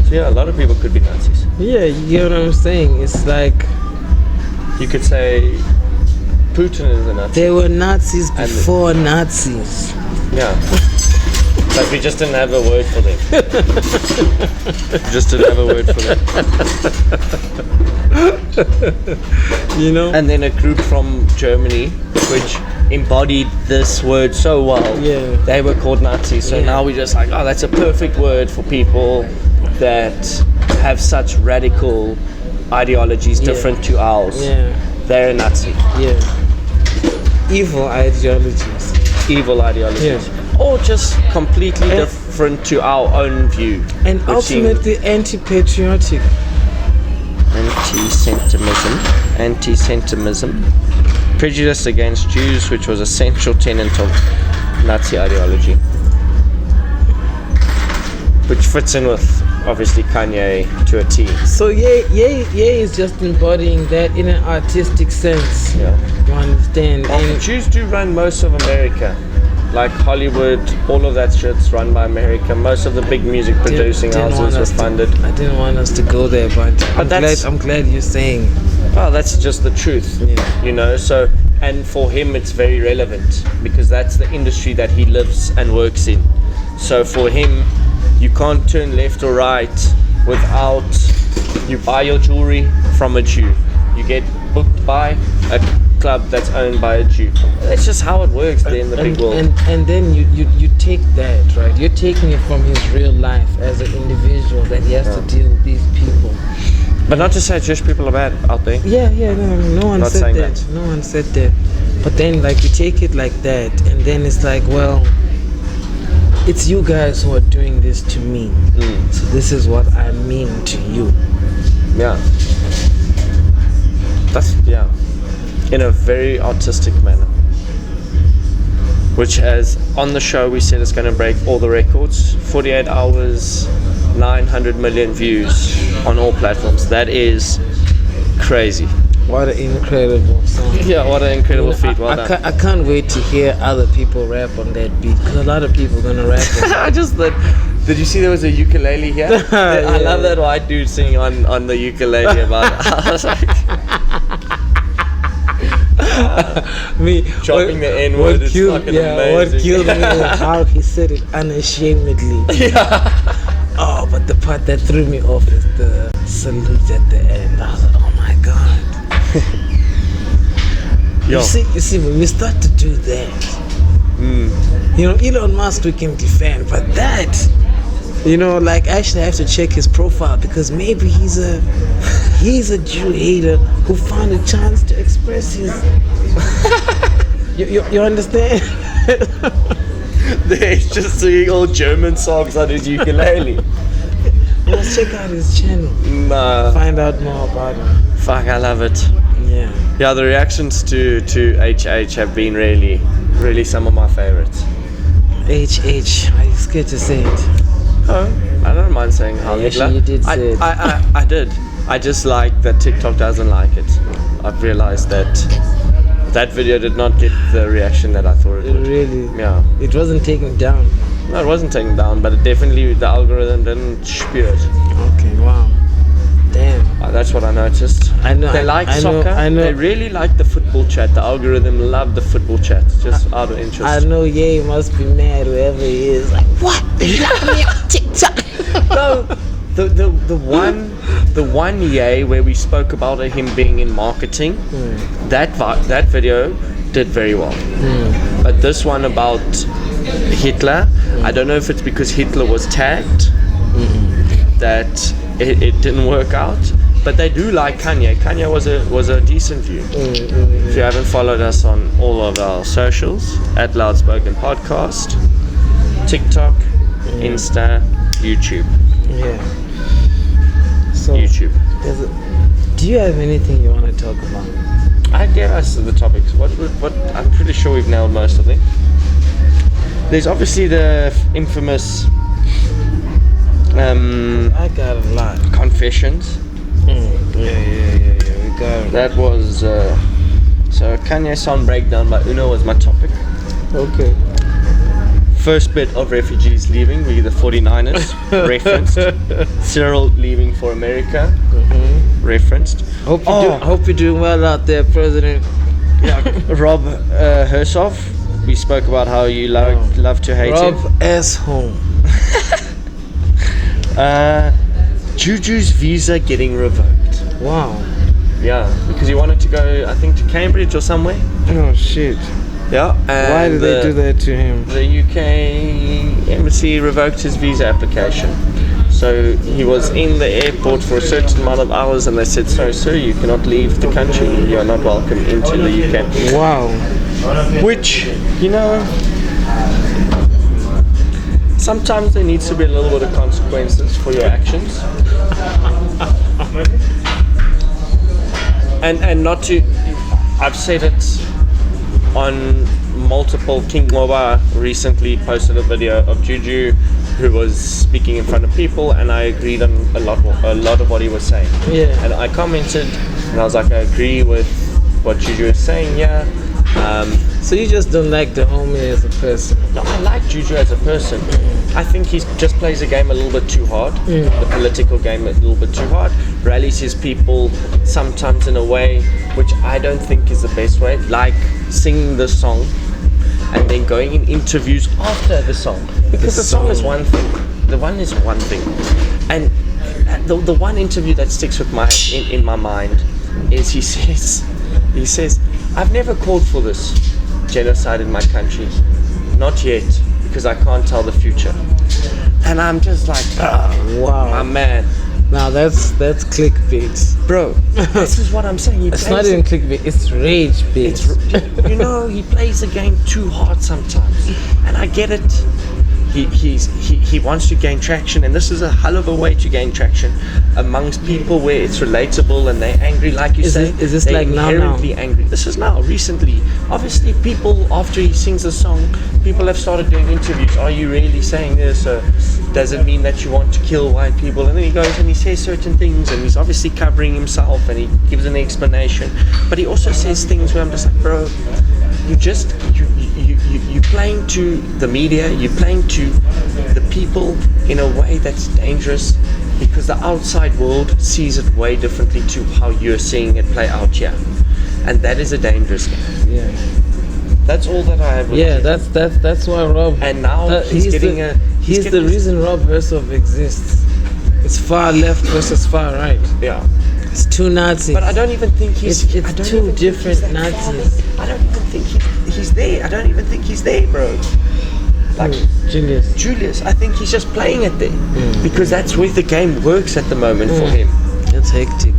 So yeah, a lot of people could be Nazis. Yeah, you get what I'm saying? It's like You could say Putin is a Nazi. there were Nazis before Nazis. Yeah. But we just didn't have a word for them. Just didn't have a word for them. You know? And then a group from Germany, which embodied this word so well, they were called Nazis. So now we're just like, oh, that's a perfect word for people that have such radical ideologies different to ours. Yeah. They're a Nazi. Yeah. Evil ideologies. Evil ideologies. Or just completely different to our own view. And ultimately anti-patriotic. Anti-Semitism. Prejudice against Jews, which was a central tenet of Nazi ideology. Which fits in with, obviously, Kanye to a T. So Ye is just embodying that in an artistic sense. Yeah. You understand? And Jews do run most of America. Like Hollywood, all of that shit's run by America. Most of the big music producing houses were funded. I didn't want us to go there, but I'm glad you're saying. Well, that's just the truth, you know. So, and for him, it's very relevant because that's the industry that he lives and works in. So for him, you can't turn left or right without you buy your jewelry from a Jew. You get booked by a club that's owned by a Jew. That's just how it works there in the big world. And then you take that, right? You're taking it from his real life as an individual that he has to deal with these people. But not to say Jewish people are bad out there. No one said that. No one said that. But then like you take it like that and then it's like, well, it's you guys who are doing this to me. So this is what I mean to you. Yeah. In a very artistic manner. which has, on the show, we said it's going to break all the records. 48 hours, 900 million views on all platforms. That is crazy. What an incredible song. Yeah, what an incredible feat. Well done. I can't wait to hear other people rap on that beat, because a lot of people are going to rap on it. I just thought, did you see there was a ukulele here? I love that white dude singing on the ukulele about it. I was like, me chopping the N-word is fucking amazing. What killed me was how he said it unashamedly. Yeah. Oh, but the part that threw me off is the salute at the end. I was like, oh my god. Yo. You see, when we start to do that, you know, Elon Musk we can defend, but that, you know, like, actually I have to check his profile, because maybe he's a Jew hater who found a chance to express his. you understand? He's just singing all German songs on his ukulele. Let's check out his channel. Nah. Find out more about him. Fuck, I love it. Yeah. Yeah, the reactions to HH have been really, really some of my favorites. HH, are you scared to say it? Oh, I don't mind saying Heil Hitler. Actually, you did say it. I did. I just like that TikTok doesn't like it. I've realized that video did not get the reaction that I thought it would. Really? Yeah. It wasn't taken down. No, it wasn't taken down, but it definitely, the algorithm didn't spew it. Okay, wow. Damn. That's what I noticed. I know. They like soccer. I know. They really like the football chat. The algorithm loved the football chat, just out of interest. I know Ye must be mad, whoever he is. Like, what? You like me on TikTok? No, the one Ye where we spoke about him being in marketing, that video did very well. But this one about Hitler, I don't know if it's because Hitler was tagged that it didn't work out. But they do like Kanye. Kanye was a decent view. If you haven't followed us on all of our socials, at LoudSpoken Podcast, TikTok, Insta, YouTube. Yeah. So, YouTube. Do you have anything you want to talk about? I gave us the topics. What? I'm pretty sure we've nailed most of them. There's obviously the infamous I got a lot. confessions. Yeah. We got it. That was so Kanye song breakdown by Uno was my topic. Okay. First bit of refugees leaving, we the 49ers referenced. Cyril leaving for America referenced. Hope you're doing well out there, President. Yeah, Rob Hersov. We spoke about how you love to hate him. Rob S. home. Juju's visa getting revoked. Wow. Yeah, because he wanted to go, I think, to Cambridge or somewhere. Oh shit. Yeah. And why did they do that to him? The UK embassy revoked his visa application. So he was in the airport for a certain amount of hours, and they said, "Sorry, sir, you cannot leave the country. You are not welcome into the UK." Wow. Which, you know, sometimes there needs to be a little bit of consequences for your actions. And not to, I've said it on multiple. King Moba recently posted a video of Juju who was speaking in front of people, and I agreed on a lot of what he was saying. Yeah. And I commented, and I was like, I agree with what Juju is saying. Yeah. So you just don't like the homie as a person? No, I like Juju as a person. I think he just plays the game a little bit too hard. The political game a little bit too hard. Rallies his people sometimes in a way which I don't think is the best way. Like singing the song and then going in interviews after the song. Because the song is one thing. The one is one thing. And the one interview that sticks with in my mind is he says, "I've never called for this genocide in my country, not yet, because I can't tell the future." And I'm just like, wow, my man. Now that's clickbait, bro. This is what I'm saying. It's not even clickbait. It's rage bait. You know, he plays the game too hard sometimes, and I get it. he wants to gain traction, and this is a hell of a way to gain traction amongst people where it's relatable and they're angry, like you say. Is this they're like now? inherently angry. This is now, recently. Obviously, people, after he sings the song, people have started doing interviews. Are you really saying this? Does it mean that you want to kill white people? And then he goes and he says certain things, and he's obviously covering himself, and he gives an explanation. But he also says things where I'm just like, bro, you're playing to the media, you're playing to the people in a way that's dangerous, because the outside world sees it way differently to how you're seeing it play out here, and that is a dangerous game. Yeah. That's all that I have. Yeah, that's why Rob. And now he's the reason Rob Hersov exists. It's far left versus far right. Yeah. It's two Nazis. But I don't even think he's. It's two different Nazis. I don't even think he's there. I don't even think he's there, bro. Like Julius, I think he's just playing it there because that's where the game works at the moment for him. It's hectic.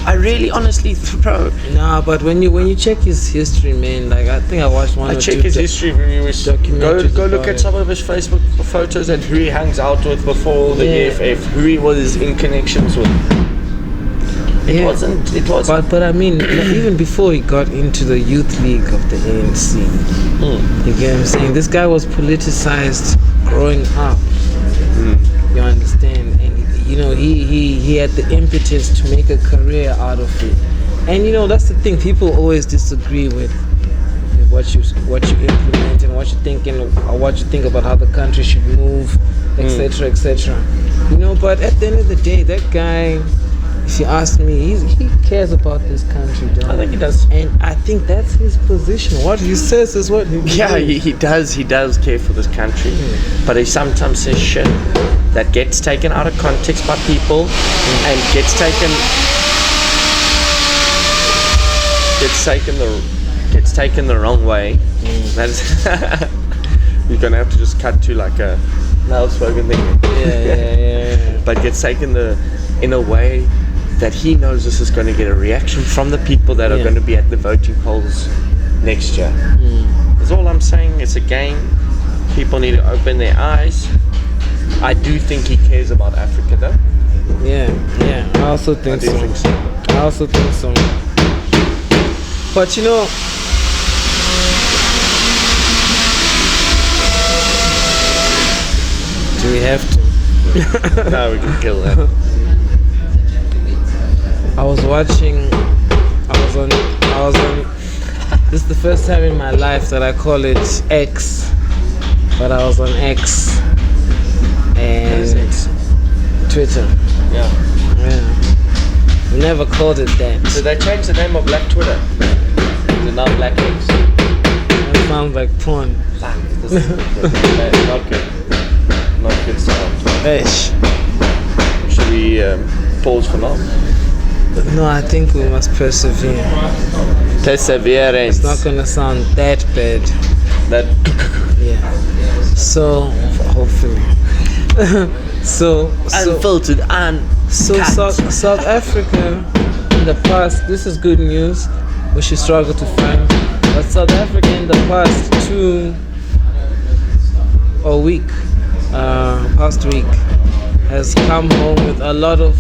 I really, honestly, bro. Nah, but when you check his history, man, like I think I watched one. I check his history when he was. Go look at some of his Facebook photos and who he hangs out with before the EFF, who he was in connections with. It wasn't. But I mean, even before he got into the youth league of the ANC, you get what I'm saying? This guy was politicized growing up. You understand? And you know, he had the impetus to make a career out of it. And you know, that's the thing. People always disagree with what you implement and what you think or what you think about how the country should move, etc., etc. You know, but at the end of the day, that guy, if you ask me, he cares about this country, dog. I think he does. And I think that's his position. What he says is what he believes. Yeah, he does care for this country. But he sometimes says shit that gets taken out of context by people and gets taken the wrong way. That is you're gonna have to just cut to like a LoudSpoken thing. Yeah. But gets taken in a way that he knows this is going to get a reaction from the people that are going to be at the voting polls next year. That's all I'm saying. It's a game. People need to open their eyes. I do think he cares about Africa, though. Yeah. I also think so. I also think so. But you know, do we have to? No, we can kill that. I was on, this is the first time in my life that I call it X, but I was on X and Twitter. Yeah. We never called it that. So they changed the name of Black Twitter. Is it now Black X? That sounds like porn. Fuck, this is not good. Not good sound. Ish. Should we pause for now? No, I think we must persevere. Perseverance. It's not gonna sound that bad. Yeah. So hopefully. so unfiltered and so South Africa in the past. This is good news. We should struggle to find. But South Africa in the past past week has come home with a lot of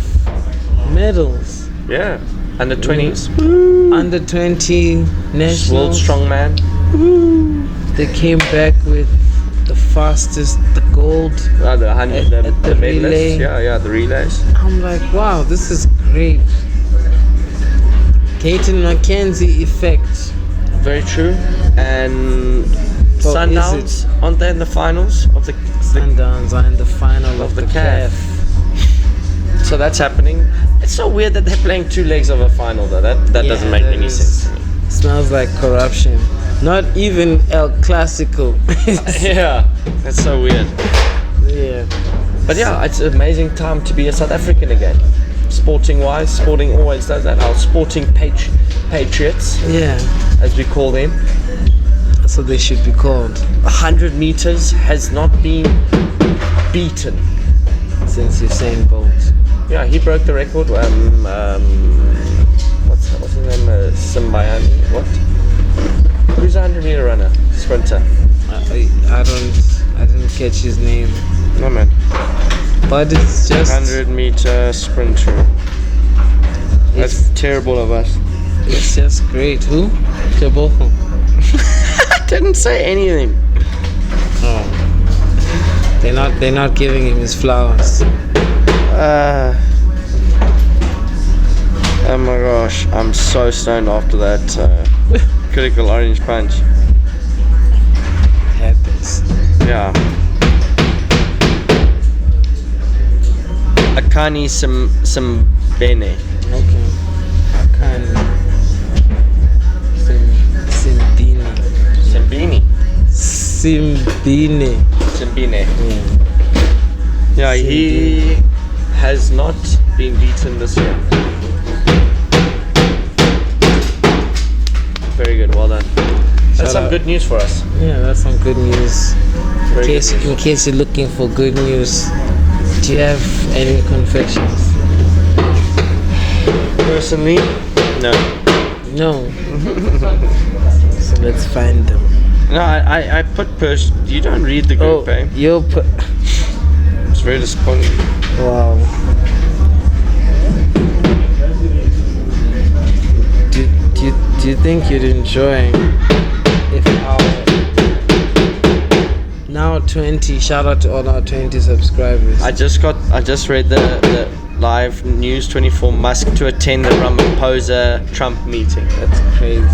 medals. Yeah, under 20s. Under 20 national World Strongman. They came back with the fastest, the gold The the relay. Yeah, the relays. I'm like, wow, this is great. Caton McKenzie effect. Very true. And Sundowns, aren't they in the finals of the Sundowns are in the final of the CAF. So that's happening. It's so weird that they're playing two legs of a final though. That doesn't make any sense to me. Smells like corruption. Not even El Clasico. Yeah, that's so weird. Yeah. But yeah, it's an amazing time to be a South African again. Sporting wise, sporting always does that. Our sporting patriots, as we call them. So they should be called. 100 meters has not been beaten Since Usain Bolt. Yeah, he broke the record. What's his name? Simbayani. What? Who's a 100-meter runner? Sprinter. I didn't catch his name. No man. But it's just 100-meter sprinter. That's terrible of us. it's just great. Who? Teboho. I didn't say anything. Oh. They're not giving him his flowers. Oh my gosh, I'm so stoned after that critical orange punch. Happens. Yeah. Akani Simbene. Okay. Akani. Simbini. Simbini. Simbine. Simbine. Yeah. Yeah, he has not been beaten this year. Very good, well done. That's some good news for us. Yeah, that's some good news. Very good news. In case you're looking for good news, do you have any confessions? Personally, no. No. So let's find them. No, I put you don't read the group, eh? You'll put. It's very disappointing. Wow. Do you think you'd enjoy if our now 20, shout out to all our 20 subscribers. I just read the live news 24 Musk to attend the Ramaphosa Trump meeting. That's crazy.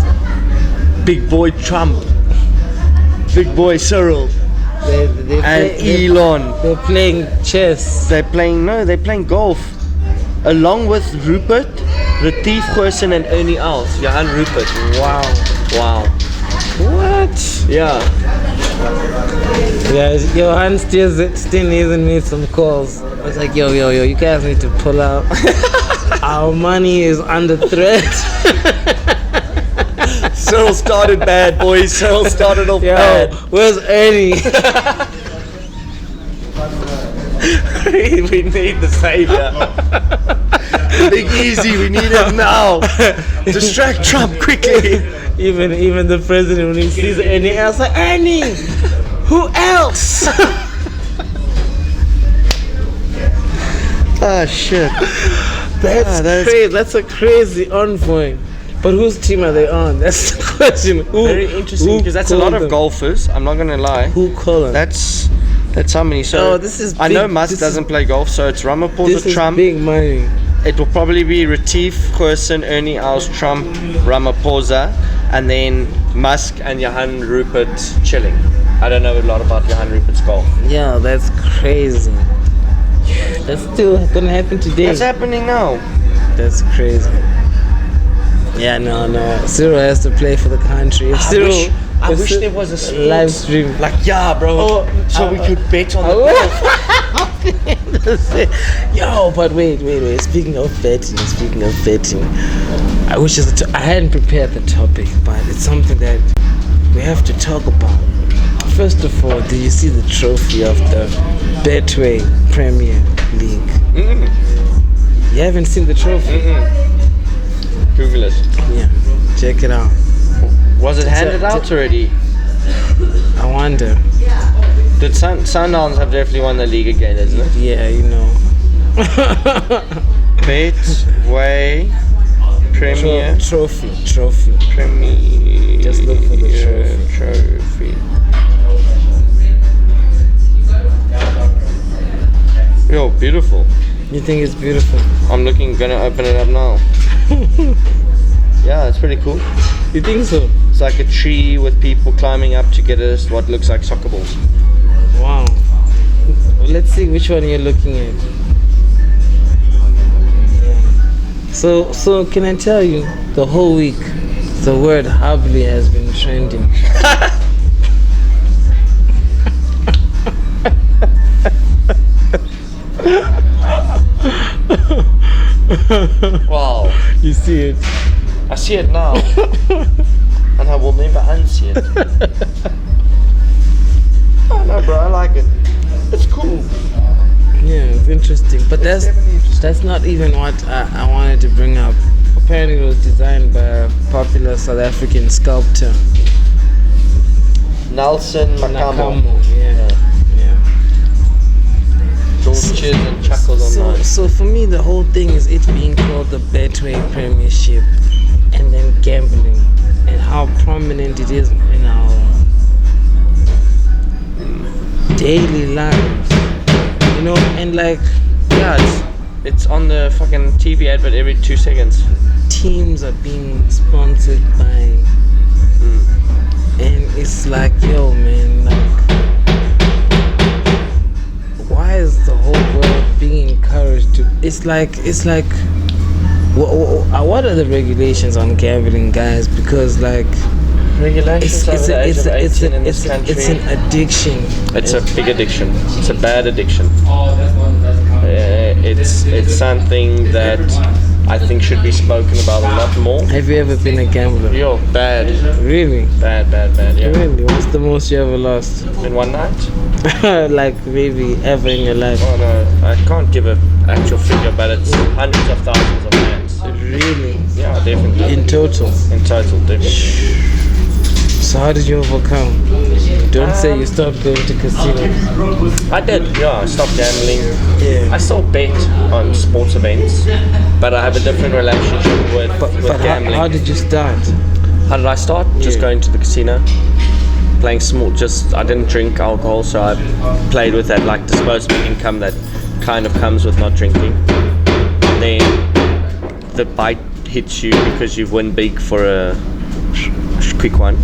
Big boy Trump. Big boy Cyril. Elon. They're playing chess. They're playing golf. Along with Rupert, Retief Goosen and Ernie Els. Johan Rupert. Wow. What? Yeah. Yeah, Johan still needs me some calls. I was like, yo, you guys need to pull out. Our money is under threat. Cyril started bad, boys. Cyril started off bad. Where's Ernie? We need the savior. Big Easy, we need him now. Distract Trump quickly. Even the president, when he sees Ernie else, like, Ernie, who else? Ah, shit. That's crazy. That's a crazy envoy. But whose team are they on? That's the question. Very interesting, because that's a lot of golfers. I'm not gonna lie. Who call them? That's how many. So this is. I know Musk doesn't play golf, so it's Ramaphosa, Trump. Big money. It will probably be Retief Goosen, Ernie Els, Trump, Ramaphosa, and then Musk and Johan Rupert chilling. I don't know a lot about Johan Rupert's golf. Yeah, that's crazy. That's still gonna happen today. That's happening now. That's crazy. Yeah, no. Cyril has to play for the country. If I wish there was a sport. Live stream. Like, yeah, bro. So we could bet on the golf. Yo, but wait. Speaking of betting, I hadn't prepared the topic, but it's something that we have to talk about. First of all, did you see the trophy of the Betway Premier League? You haven't seen the trophy? Google it. Yeah, check it out. Was it handed out already? I wonder. The Sundowns have definitely won the league again, isn't it? Yeah, you know. Betway Premier Trophy. Premier. Just look for the trophy. Yo, beautiful. You think it's beautiful? I'm gonna open it up now. Yeah, it's pretty cool. You think so? It's like a tree with people climbing up to get us what looks like soccer balls. Wow. Well, let's see which one you're looking at. So can I tell you, the whole week, the word hubbly has been trending. Wow. You see it? I see it now. And I will never unsee it. Oh no, bro, I like it. It's cool. Yeah, it's interesting. But that's not even what I wanted to bring up. Apparently it was designed by a popular South African sculptor. Nelson Makamo. Yeah. draws cheers and chuckles online. So for me, the whole thing is it being called the Betway Premiership, and then gambling, and how prominent it is in our daily lives. You know, and like, Yeah, it's on the fucking TV advert every 2 seconds. teams are being sponsored by, and it's like, yo, man, like, why is the whole world being encouraged to? It's like, what are the regulations on gambling, guys? Because like, Regulations over the age of 18 in this country. it's an addiction. It's a big addiction. It's a bad addiction. It's something that I think should be spoken about a lot more. Have you ever been a gambler? Yo, bad. Really? Bad, yeah. Really? What's the most you ever lost? In one night? Like maybe ever in your life? Oh no, I can't give an actual figure, but it's hundreds of thousands of rands. Really? Yeah, definitely. In total? In total, definitely. So how did you overcome? Don't say you stopped going to casinos. I did, yeah. I stopped gambling. Yeah. I still bet on sports events, but I have a different relationship with gambling. How did you start? How did I start? Just going to the casino, playing small. I didn't drink alcohol, so I played with that like disposable income that kind of comes with not drinking. Then the bite hits you because you've won big for a quick one,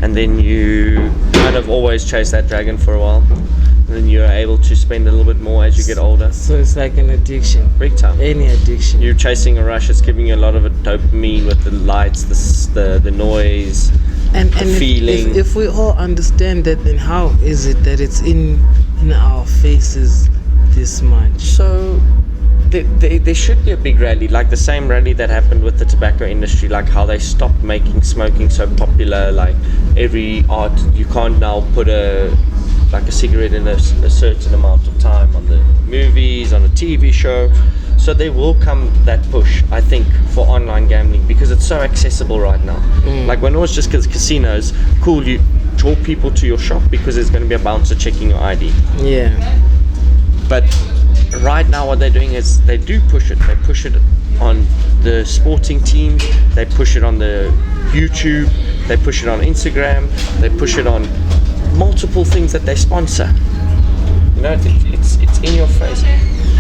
and then you kind of always chase that dragon for a while, and then you're able to spend a little bit more as you get older. So it's like an addiction. Big time. Any addiction. You're chasing a rush. It's giving you a lot of a dopamine with the lights, the noise, and the feeling. If we all understand that, then how is it that it's in our faces this much? So there should be a big rally, like the same rally that happened with the tobacco industry, like how they stopped making smoking so popular. Like every art, you can't now put a cigarette in a certain amount of time on the movies, on a TV show. So there will come that push, I think, for online gambling because it's so accessible right now. Like when it was just casinos, cool, you draw people to your shop because there's going to be a bouncer checking your ID. Yeah. But right now what they're doing is they do push it. They push it on the sporting teams, they push it on the YouTube, they push it on Instagram, they push it on multiple things that they sponsor. You know, it's in your face.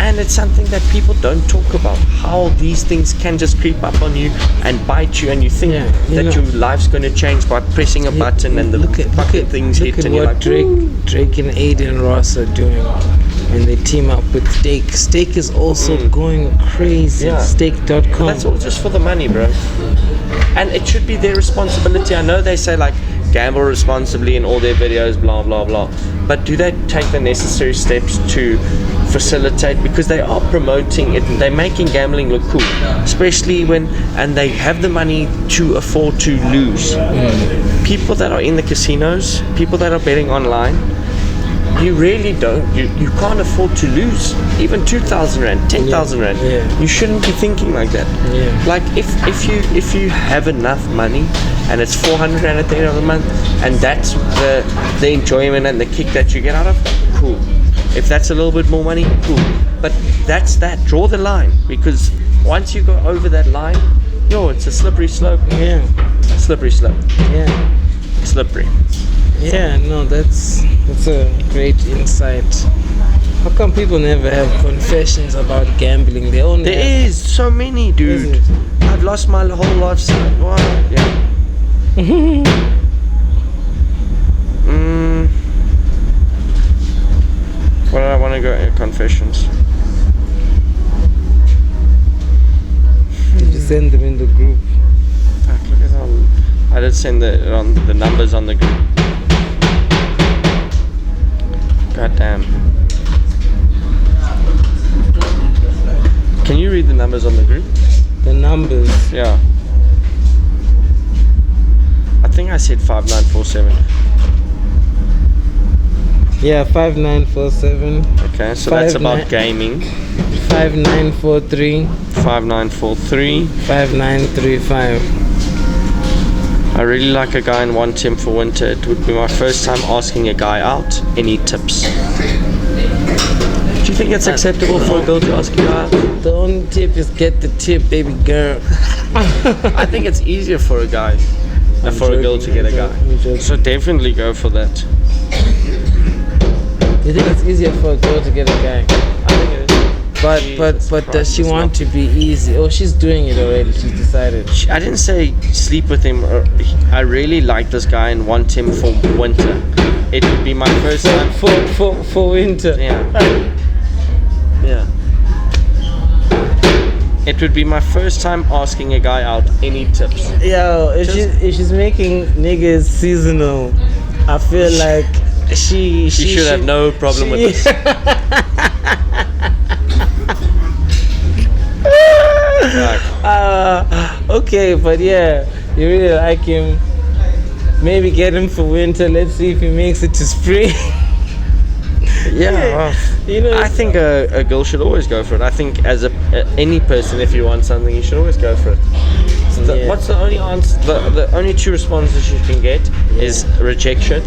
And it's something that people don't talk about, how these things can just creep up on you and bite you, and you think that your life's going to change by pressing a button and the fucking things hit, and you're like, Drake and Aiden Ross are doing, and they team up with Stake. Stake is also going crazy. Yeah. Stake.com. That's all just for the money, bro. And it should be their responsibility. I know they say like gamble responsibly in all their videos, blah blah blah, but do they take the necessary steps to facilitate? Because they are promoting it, they're making gambling look cool, especially and they have the money to afford to lose. People that are in the casinos, people that are betting online, you really don't, you can't afford to lose even 2,000 rand, 10,000 rand. You shouldn't be thinking like that. Like if you have enough money and it's 400 rand at the end of the month, and that's the enjoyment and the kick that you get out of, cool. If that's a little bit more money, cool. But that's that. Draw the line, because once you go over that line, it's a slippery slope. Slippery slope. Slippery. No, that's a great insight. How come people never have confessions about gambling? They only There is so many, dude. I've lost my whole lifestyle. Wow. Yeah. What did I want to go in confessions? Did you send them in the group? Fuck, look at how I did send the numbers on the group. God damn. Can you read the numbers on the group? The numbers? Yeah. I think I said 5947. Yeah, 5947. Okay, so that's about gaming. 5943. 5943. 5935. I really like a guy and want him for winter. It would be my first time asking a guy out. Any tips? Do you think it's acceptable for a girl to ask you out? The only tip is get the tip, baby girl. I think it's easier for a guy than for a girl to get a guy. So definitely go for that. You think it's easier for a girl to get a guy? I think it is. But does she want to be easy? Oh, she's doing it already. She's decided. I didn't say sleep with him. I really like this guy and want him for winter. It would be my first time For winter. Yeah. Yeah. It would be my first time asking a guy out. Any tips? Yo, if she's making niggas seasonal, I feel like she should have no problem with this. Okay, but yeah, you really like him. Maybe get him for winter. Let's see if he makes it to spring. Yeah, well, I think a girl should always go for it. I think as any person, if you want something, you should always go for it. So what's the only answer? The only two responses you can get is rejection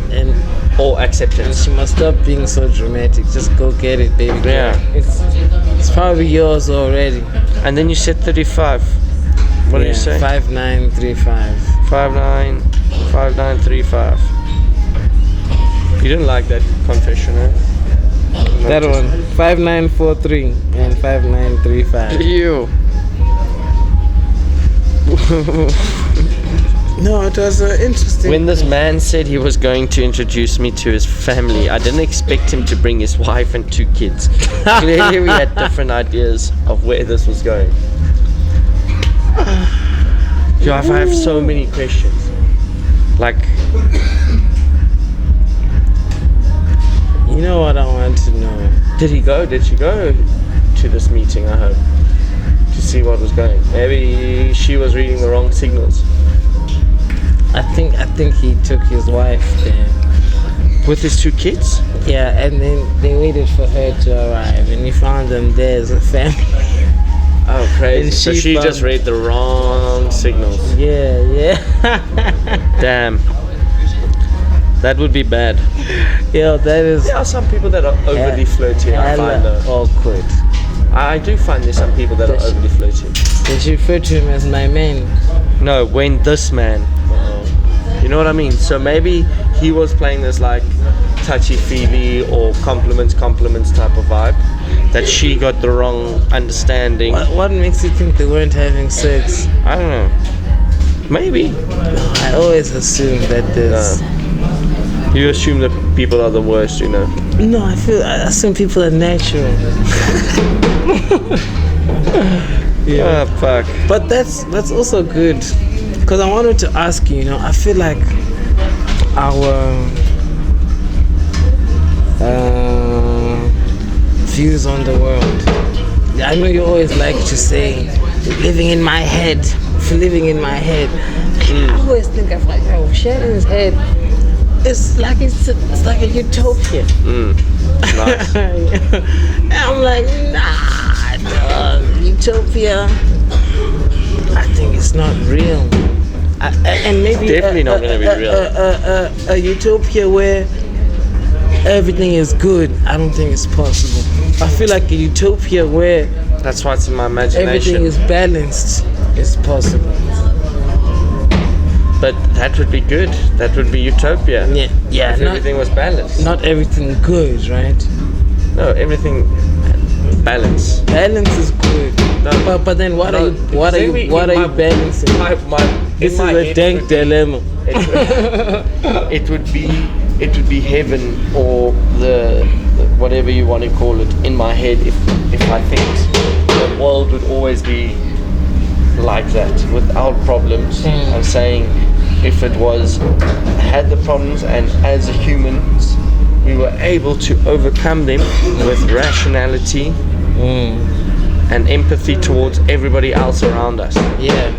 or acceptance. And she must stop being so dramatic. Just go get it, baby girl. Yeah. It's probably yours already. And then you said 35. What do you say? 5935. 5935. You didn't like that confession, eh? That one, 5943 and 5935. You. No, it was interesting. When this man said he was going to introduce me to his family, I didn't expect him to bring his wife and 2 kids. Clearly we had different ideas of where this was going. I have so many questions. Like, you know what I want to know? did she go to this meeting, I hope, to see what was going? Maybe she was reading the wrong signals. I think he took his wife there. With his 2 kids? Yeah, and then they waited for her to arrive, and he found them there as a family. Oh, crazy. And So she just read the wrong signals. Yeah. Damn. That would be bad. Yeah, that is. There are some people that are overly flirty, I find though. Awkward. I do find there's some people that are overly flirty. Did you refer to him as my man? No, when this man. You know what I mean? So maybe he was playing this like touchy-feely or compliments type of vibe. That she got the wrong understanding. What makes you think they weren't having sex? I don't know. Maybe. I always assume that there's... You assume that people are the worst, you know? No, I assume people are natural. Yeah. Oh, fuck. But that's also good. Because I wanted to ask you, I feel like our views on the world. I know you always like to say, living in my head. I always think of like, Shannon's head. It's like a utopia. Nice. And I'm like, nah, dog, utopia. I think it's not real. And maybe definitely not going to be real. A utopia where everything is good, I don't think it's possible. I feel like a utopia where that's what's in my imagination. Everything is balanced is possible. But that would be good. That would be utopia. Yeah. If everything was balanced. Not everything good, right? No, everything balance. Balance is good. No, but then what are you balancing? This is a dank dilemma. It would be heaven or the whatever you want to call it in my head if I think the world would always be like that without problems. I'm saying if it had the problems and as humans we were able to overcome them with rationality and empathy towards everybody else around us. Yeah.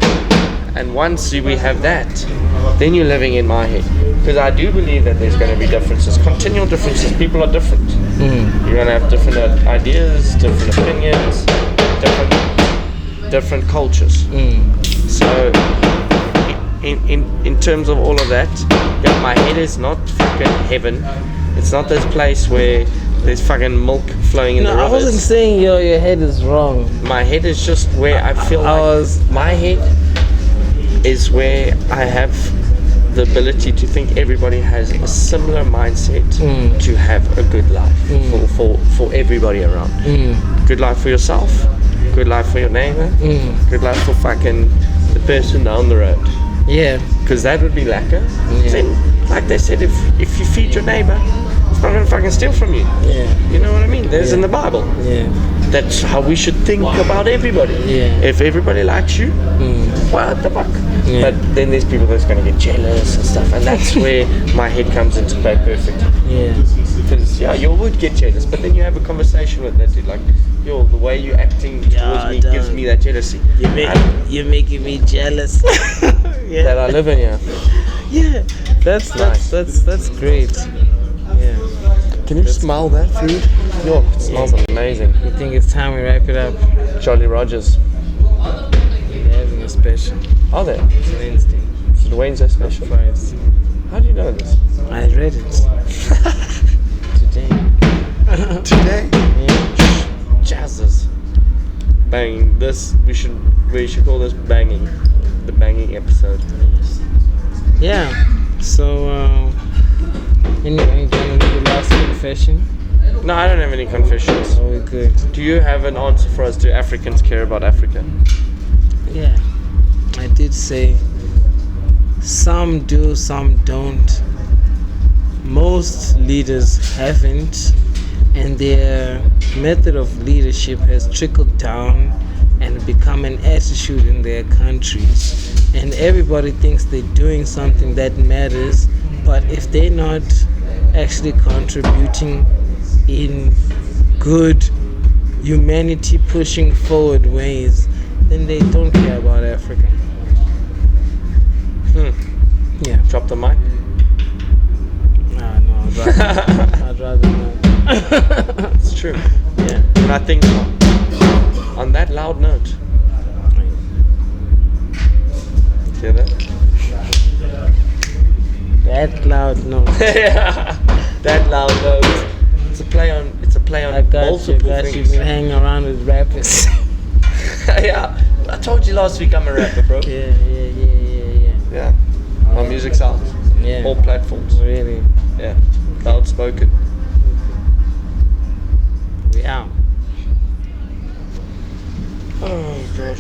And once we have that, then you're living in my head. Because I do believe that there's going to be differences, continual differences. People are different. You're going to have different ideas, different opinions, different cultures. So in terms of all of that, my head is not fucking heaven. It's not this place where There's fucking milk flowing in the No, I rivers. wasn't saying your head is wrong. My head is just where I feel my head is where I have the ability to think everybody has a similar mindset to have a good life for everybody around. Good life for yourself, good life for your neighbor, good life for fucking the person down the road. Yeah. Because that would be lacquer. Then, like they said, if you feed your neighbor, it's not gonna fucking steal from you. Yeah. You know what I mean? There's in the Bible. Yeah. That's how we should think about everybody. Yeah. If everybody likes you, what the fuck? Yeah. But then there's people that's gonna get jealous and stuff, and that's where my head comes into play perfectly. Yeah. Because you would get jealous, but then you have a conversation with that dude, like, yo, the way you're acting towards me gives me that jealousy. You're making me jealous. That I live in here. Yeah. That's great. Yeah. Can you smell that food? Yo, it smells amazing. You think it's time we wrap it up? Charlie Rogers. We're having a special. Are they? It's Wednesday. It's the Wednesday special. Friday. How do you know this? I read it today. Today? Yeah. Jazzes. Bang. We should call this banging. The banging episode. Yeah. So anyway, do you want to do the last confession? No, I don't have any confessions. Oh, we're good. Do you have an answer for us? Do Africans care about Africa? Yeah. I did say some do, some don't. Most leaders haven't, and their method of leadership has trickled down and become an attitude in their countries. And everybody thinks they're doing something that matters, but if they're not actually contributing in good, humanity pushing forward ways, then they don't care about Africa. Yeah. Drop the mic. No, I'd rather not. It's true. Yeah. And I think on that loud note, hear that? That loud note. That loud note. It's a play on I got multiple you. things. Been hanging around with rappers. Yeah. I told you last week I'm a rapper, bro. Yeah. Yeah. My music's out. Yeah. All platforms. Really. Yeah. LoudSpoken. We out. Oh god.